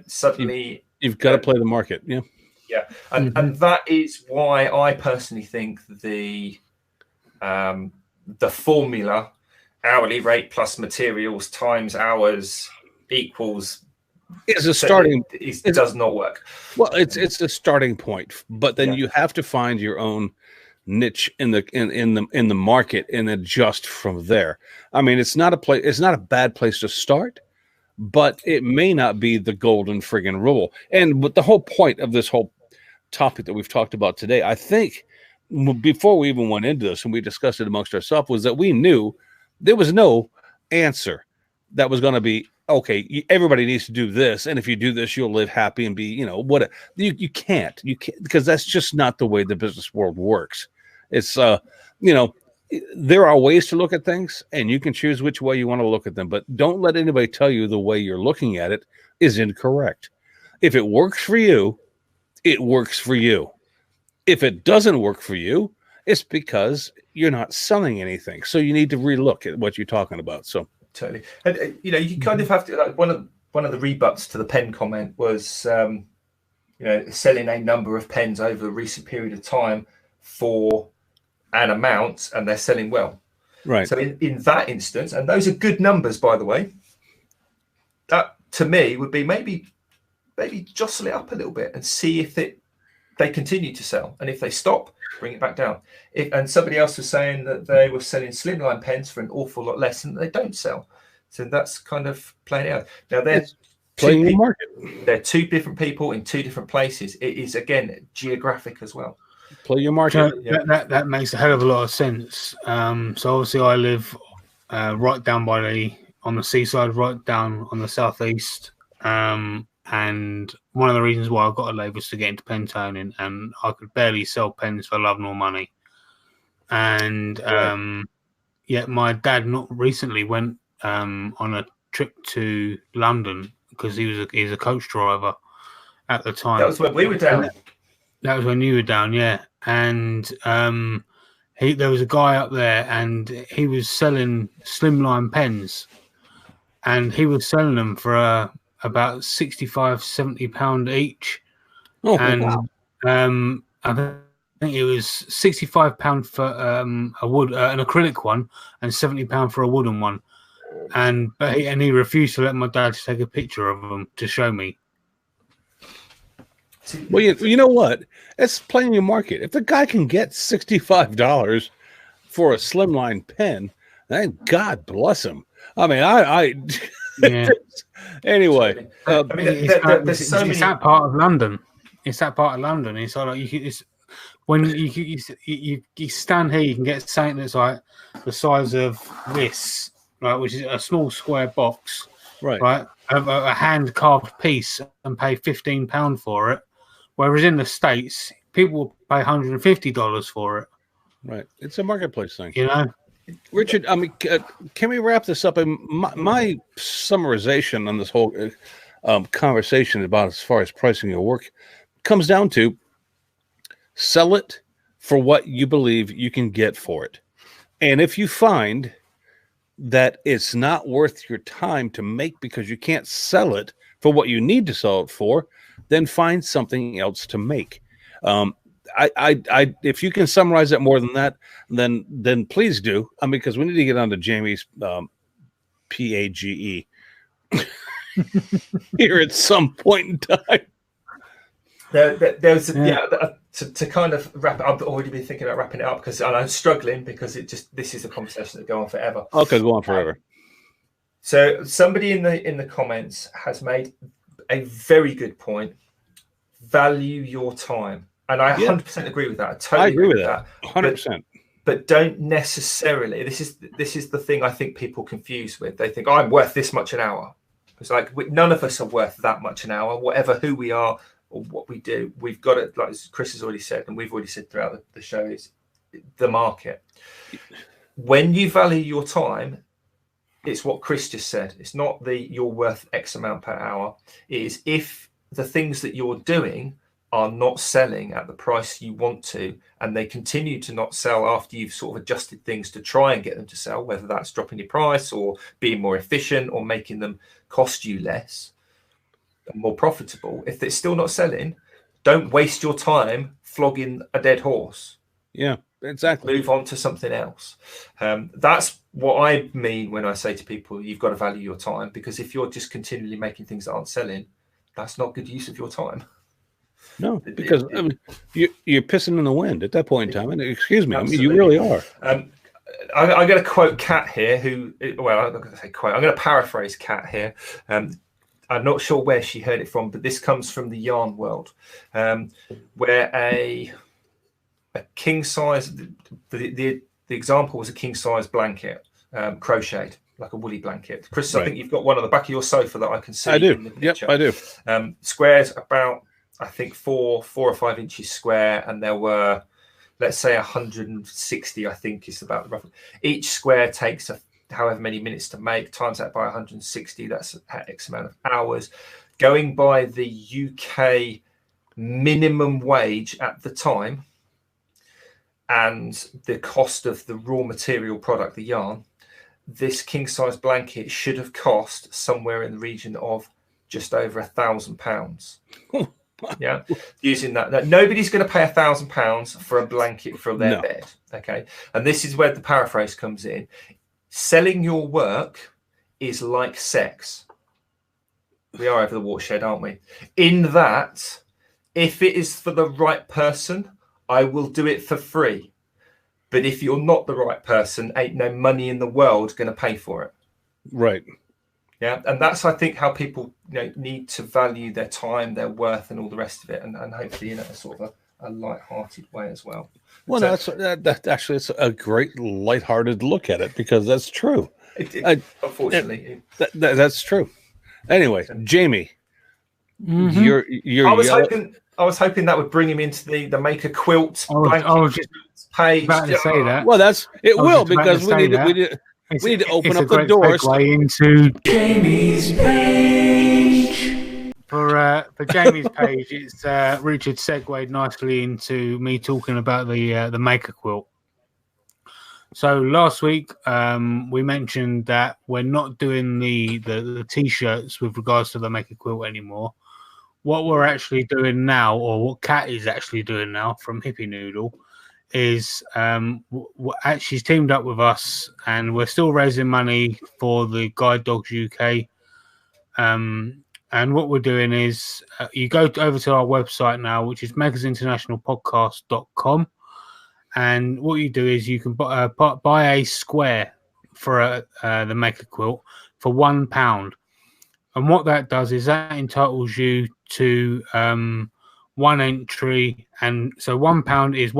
Suddenly you've got to play the market. Yeah. Yeah. And that is why I personally think the formula hourly rate plus materials times hours equals is a starting. It does not work. Well, it's a starting point, but then you have to find your own niche in the market and adjust from there. I mean, it's not a bad place to start, but it may not be the golden friggin' rule. And but the whole point of this whole topic that we've talked about today, I think, before we even went into this and we discussed it amongst ourselves, was that we knew there was no answer that was going to be, okay, everybody needs to do this, and if you do this, you'll live happy and be, what you can't, because that's just not the way the business world works. It's, there are ways to look at things, and you can choose which way you want to look at them, but don't let anybody tell you the way you're looking at it is incorrect. If it works for you, it works for you. If it doesn't work for you, it's because you're not selling anything. So you need to relook at what you're talking about. So totally. And you kind of have to, like, one of the rebuts to the pen comment was selling a number of pens over a recent period of time for an amount, and they're selling well. Right. So in that instance, and those are good numbers, by the way, that to me would be maybe jostle it up a little bit and see if they continue to sell, and if they stop, bring it back down. And somebody else was saying that they were selling slimline pens for an awful lot less, and they don't sell. So that's kind of playing it out. Now they're playing the market. They're two different people in two different places. It is again geographic as well. Play your market. So that makes a hell of a lot of sense. So obviously I live right down on the seaside, right down on the southeast. And one of the reasons why I got a lathe was to get into pen toning, and I could barely sell pens for love nor money. And my dad not recently went on a trip to London because he's a coach driver at the time. That was when we were down. That was when you were down, yeah. And there was a guy up there, and he was selling slimline pens, and he was selling them for about £65-70 each. Oh, and wow. I think it was £65 for a wood an acrylic one, and £70 for a wooden one. And he refused to let my dad take a picture of them to show me. Well, you know what? It's playing your market. If the guy can get $65 for a slimline pen, then God bless him. I mean, Yeah. I Anyway, mean, it's that part of London. It's that part of London. It's like when you stand here, you can get something that's like the size of this, right, which is a small square box, right, a hand carved piece, and pay £15 for it. Whereas in the States, people will pay $150 for it. Right, it's a marketplace thing, Richard, I mean, can we wrap this up? And my summarization on this whole conversation about as far as pricing your work comes down to sell it for what you believe you can get for it. And if you find that it's not worth your time to make because you can't sell it for what you need to sell it for, then find something else to make. if you can summarize it more than that, then please do. I mean, because we need to get on to Jamie's PAGE here at some point in time. There's to kind of wrap it up. I've already been thinking about wrapping it up because I'm struggling because this is a conversation that go on forever. Okay, go on forever. So somebody in the comments has made a very good point. Value your time, and I 100% agree with that. I totally agree with that. 100%. But don't necessarily. This is the thing I think people confuse with. They think, I'm worth this much an hour. It's like none of us are worth that much an hour. Whatever who we are or what we do, we've got it. Like Chris has already said, and we've already said throughout the show, is the market. When you value your time, it's what Chris just said. It's not you're worth X amount per hour. It is if the things that you're doing are not selling at the price you want to, and they continue to not sell after you've sort of adjusted things to try and get them to sell, whether that's dropping your price or being more efficient or making them cost you less and more profitable. If it's still not selling, don't waste your time flogging a dead horse. Yeah, exactly. Move on to something else. That's what I mean when I say to people, you've got to value your time, because if you're just continually making things that aren't selling, that's not good use of your time. No, because I mean, you're pissing in the wind at that point in time. And excuse me, absolutely. I mean, you really are. I'm going to quote Kat here, I'm not going to say quote. I'm going to paraphrase Kat here. I'm not sure where she heard it from, but this comes from the yarn world, where a king size. The example was a king size blanket, crocheted, like a woolly blanket. Chris, right. I think you've got one on the back of your sofa that I can see. I do. Yep, I do. Squares about, I think, 4 or 5 inches square, and there were, let's say, 160. I think is about the rough. Each square takes however many minutes to make. Times that by 160. That's X amount of hours. Going by the UK minimum wage at the time, and the cost of the raw material product, the yarn, this king size blanket should have cost somewhere in the region of just over £1,000. Yeah, using that. Nobody's going to pay £1,000 for a blanket for their bed. Okay, and this is where the paraphrase comes in. Selling your work is like sex. We are over the watershed, aren't we? In that, if it is for the right person, I will do it for free. But if you're not the right person, ain't no money in the world going to pay for it. Right. Yeah, and that's, I think, how people need to value their time, their worth, and all the rest of it, and hopefully in a sort of a light-hearted way as well. Well, so, that actually it's a great light-hearted look at it, because that's true. Unfortunately, that's true. Anyway, Jamie, you're I was hoping that would bring him into the Maker Quilt. I was just page. about to say that. Well, it will, because we need to open up the doors into Jamie's page. For Jamie's page, it's Richard segued nicely into me talking about the Maker Quilt. So last week we mentioned that we're not doing the t-shirts with regards to the Maker Quilt anymore. What we're actually doing now, or what Kat is actually doing now from Hippie Noodle, is she's teamed up with us, and we're still raising money for the Guide Dogs UK. And what we're doing is you go over to our website now, which is makersinternationalpodcast.com. And what you do is you can buy a square for the Maker Quilt for £1. And what that does is that entitles you to one entry. And so £1 is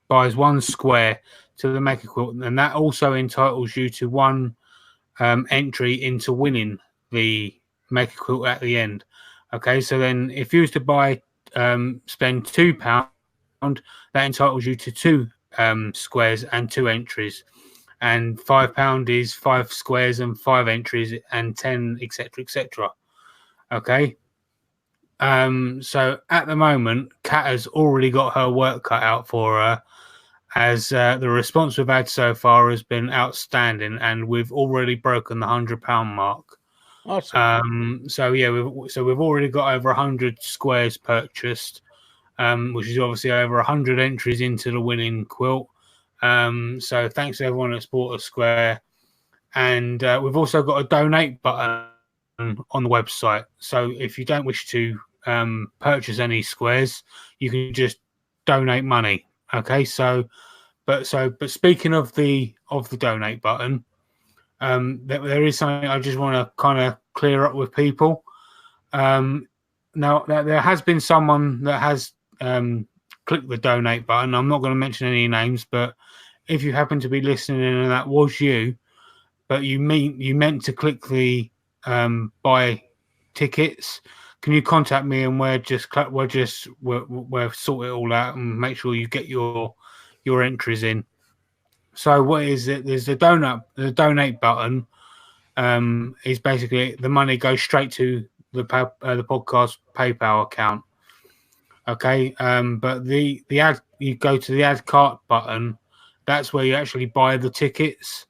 buys one square to the Maker Quilt. And that also entitles you to one entry into winning the Maker Quilt at the end. Okay, so then if you was to spend £2, that entitles you to 2 squares and 2 entries. And £5 is 5 squares and 5 entries, and 10, etc., etc. Okay. So at the moment, Kat has already got her work cut out for her, as the response we've had so far has been outstanding, and we've already broken the £100 mark. Awesome. Um, So we've already got over 100 squares purchased, which is obviously over 100 entries into the winning quilt. So thanks to everyone at Sporter Square. And we've also got a donate button on the website. So if you don't wish to purchase any squares, you can just donate money. Okay, but speaking of the donate button, there is something I just want to kind of clear up with people. Now there has been someone that has clicked the donate button. I'm not going to mention any names, but if you happen to be listening and that was you, but you meant to click the buy tickets, can you contact me and we'll sort it all out and make sure you get your entries in. So what is it? There's the donate button. Is basically the money goes straight to the podcast PayPal account. Okay. But the ad, you go to the add cart button. That's where you actually buy the tickets.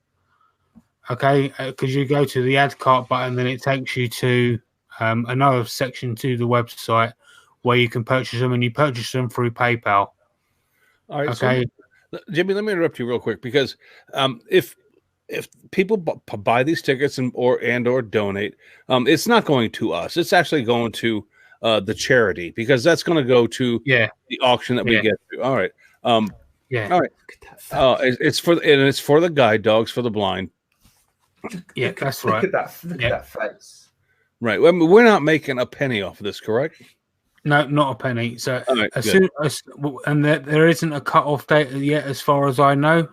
Okay, because you go to the add cart button, then it takes you to another section to the website where you can purchase them, and you purchase them through PayPal. All right, okay. So, Jimmy, let me interrupt you real quick because if people buy these tickets or donate, it's not going to us. It's actually going to the charity because that's going to go to the auction that we get to. All right. All right. It's for the guide dogs for the blind. Yeah, that's right. Look at that face. Right. I mean, we're not making a penny off of this, correct? No, not a penny. So right, as soon as, and there isn't a cut-off date yet, as far as I know.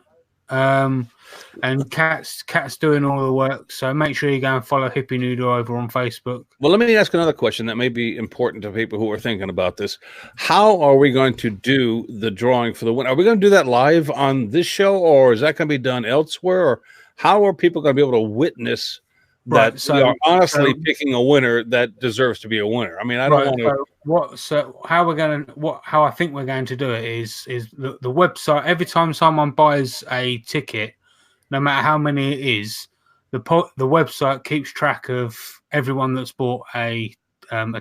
And Kat's doing all the work. So make sure you go and follow Hippie Noodle over on Facebook. Well, let me ask another question that may be important to people who are thinking about this. How are we going to do the drawing for the winner? Are we going to do that live on this show, or is that going to be done elsewhere? Or how are people going to be able to witness that we are honestly picking a winner that deserves to be a winner? I mean, I don't want to. How I think we're going to do it is the website. Every time someone buys a ticket, no matter how many it is, the website keeps track of everyone that's bought a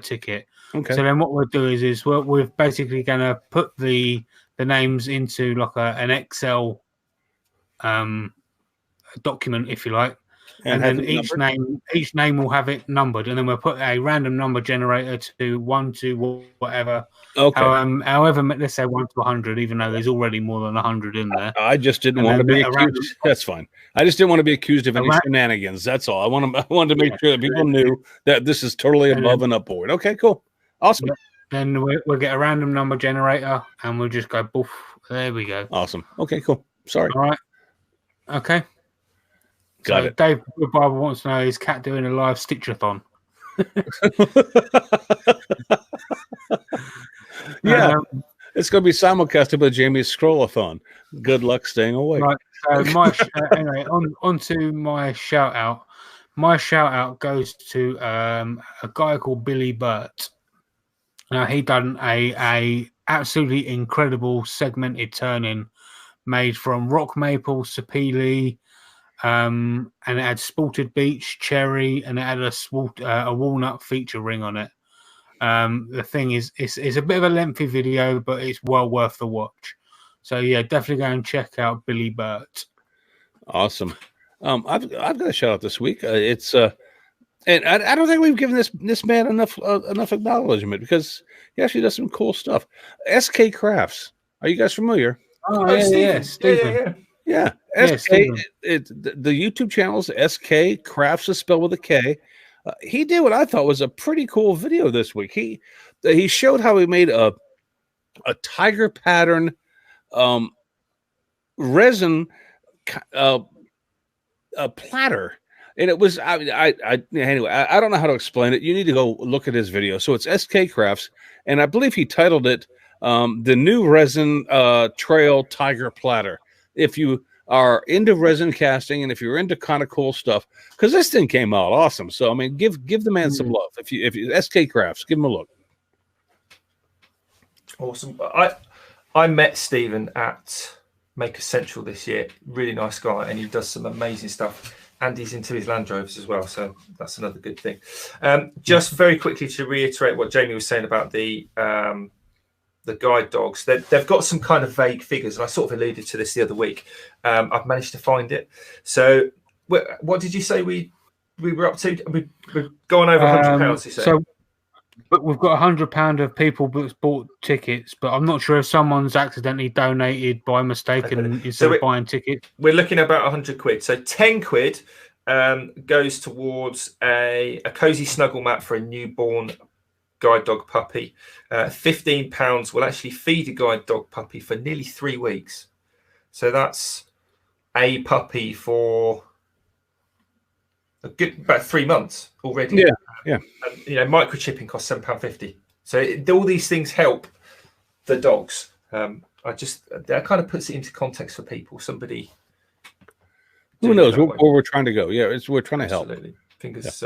ticket. Okay. So then what we'll do is we're basically going to put the names into like an Excel document, if you like, and then each name will have it numbered, and then we'll put a random number generator to 1 to whatever. Okay. However, let's say 1 to 100, even though there's already more than 100 in there. I just didn't want to be accused. That's fine. I just didn't want to be accused of any shenanigans. That's all. I wanted to make sure that people knew that this is totally above and upboard. Okay, cool, awesome. Then we'll get a random number generator, and we'll just go boof. There we go. Awesome. Okay, cool. Sorry. All right. Okay. Got it. Dave Barber wants to know, is Cat doing a live Stitchathon? Yeah, it's going to be simulcasted by Jamie's Scrollathon. Good luck staying awake. Right. So anyway, on to my shout out. My shout out goes to a guy called Billy Burt. Now he done a absolutely incredible segmented turning made from rock maple, sapele, and it had spalted beech, cherry, and it had a walnut feature ring on it. The thing is, it's a bit of a lengthy video, but it's well worth the watch. So yeah, definitely go and check out Billy Burt. Awesome. I've got a shout out this week. It's and I don't think we've given this man enough acknowledgement because he actually does some cool stuff. SK Crafts. Are you guys familiar? Oh yeah, Stephen. Yeah. SK. The YouTube channel is SK Crafts is spelled with a K. He did what I thought was a pretty cool video this week. He showed how he made a tiger pattern resin a platter, and it was anyway. I don't know how to explain it. You need to go look at his video. So it's SK Crafts, and I believe he titled it the new resin trail tiger platter. If you are into resin casting and if you're into kind of cool stuff, because this thing came out awesome. So I mean, give the man some love. If you SK Crafts, give him a look. Awesome. I met Stephen at Maker Central this year. Really nice guy, and he does some amazing stuff. And he's into his Land Rovers as well, so that's another good thing. Just very quickly to reiterate what Jamie was saying about the the guide dogs. They've got some kind of vague figures, and I sort of alluded to this the other week. I've managed to find it. So, what did you say we were up to? We've gone over £100. You said. So, but we've got £100 of people that's bought tickets, but I'm not sure if someone's accidentally donated by mistake and instead of buying tickets. We're looking at about £100. So 10 quid goes towards a cozy snuggle mat for a newborn guide dog puppy. £15 will actually feed a guide dog puppy for nearly 3 weeks. So that's a puppy for about 3 months already. Yeah. And, microchipping costs £7.50. So all these things help the dogs. That kind of puts it into context for people. Somebody who knows where we're trying to go. Yeah, we're trying to help. Absolutely. Fingers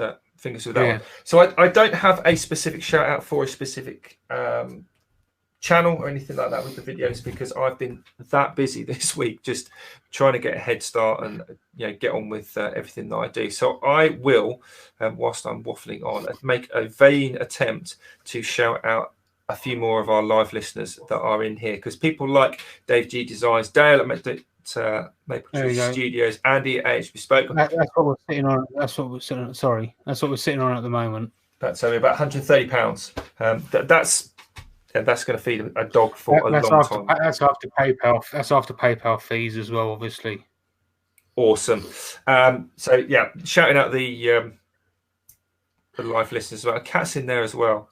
with that one. So I don't have a specific shout out for a specific channel or anything like that with the videos, because I've been that busy this week just trying to get a head start and get on with everything that I do. So I will, whilst I'm waffling on, make a vain attempt to shout out a few more of our live listeners that are in here, because people like Dave G Designs, Dale at Maker Quilt Studios, Andy at AH Bespoke. That's what we're sitting on. That's what we're sitting on at the moment. That's only about £130. That's going to feed a dog for a long time. That's after PayPal. That's after PayPal fees as well, obviously. Awesome. So shouting out the live listeners as well. Cat's in there as well.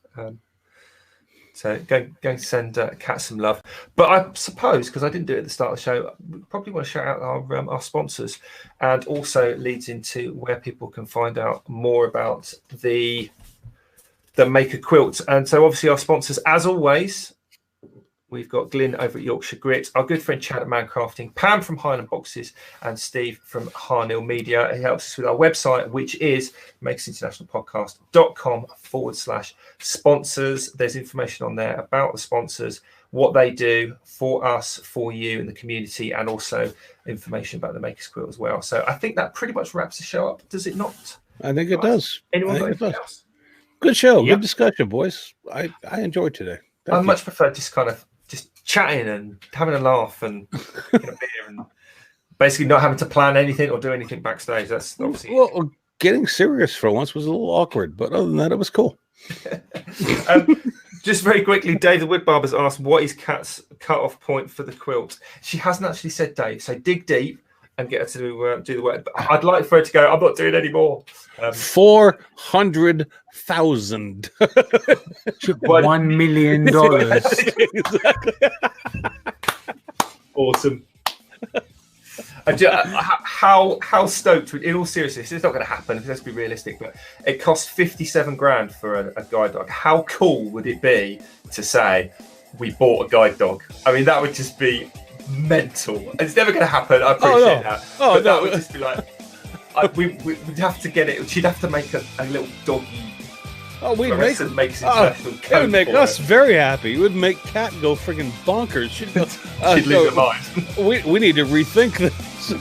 So going to send Cat some love. But I suppose, because I didn't do it at the start of the show, we probably want to shout out our sponsors, and also leads into where people can find out more about the Maker Quilt. And so obviously our sponsors, as always, we've got Glyn over at Yorkshire Grit, our good friend Chad at Man Crafting, Pam from Highland Boxes, and Steve from Harnell Media. He helps us with our website, which is makersinternationalpodcast.com/sponsors. There's information on there about the sponsors, what they do for us, for you in the community, and also information about the Maker's Quilt as well. So I think that pretty much wraps the show up, does it not? I think it does. Anyone got anything else? Good show. Good discussion, boys. I enjoyed today. I much prefer just chatting and having a laugh and drinking a beer and basically not having to plan anything or do anything backstage. That's obviously getting serious for once was a little awkward, but other than that, it was cool. Just very quickly, David Woodbarber's asked, what is Kat's cut-off point for the quilt? She hasn't actually said, Dave, so dig deep and get her to do the work. But I'd like for her to go, I'm not doing any more. 400,000. $1 million. Exactly. Awesome. How stoked, in all seriousness, it's not going to happen, let's be realistic, but it costs 57 grand for a guide dog. How cool would it be to say we bought a guide dog? I mean, that would just be mental. It's never going to happen. I appreciate that. But that would just be like, we'd have to get it. She'd have to make a little doggy. It would make us very happy. It would make Kat go friggin' bonkers. She'd go. She'd lose her mind. We need to rethink this.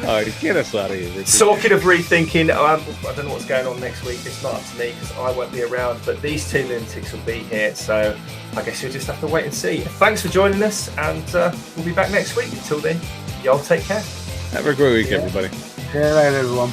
All right, get us out of here, Richard. Talking of rethinking, I don't know what's going on next week. It's not up to me because I won't be around, but these two lunatics will be here. So I guess you'll just have to wait and see. Thanks for joining us, and we'll be back next week. Until then, y'all take care. Have a great week, everybody. See you later, everyone.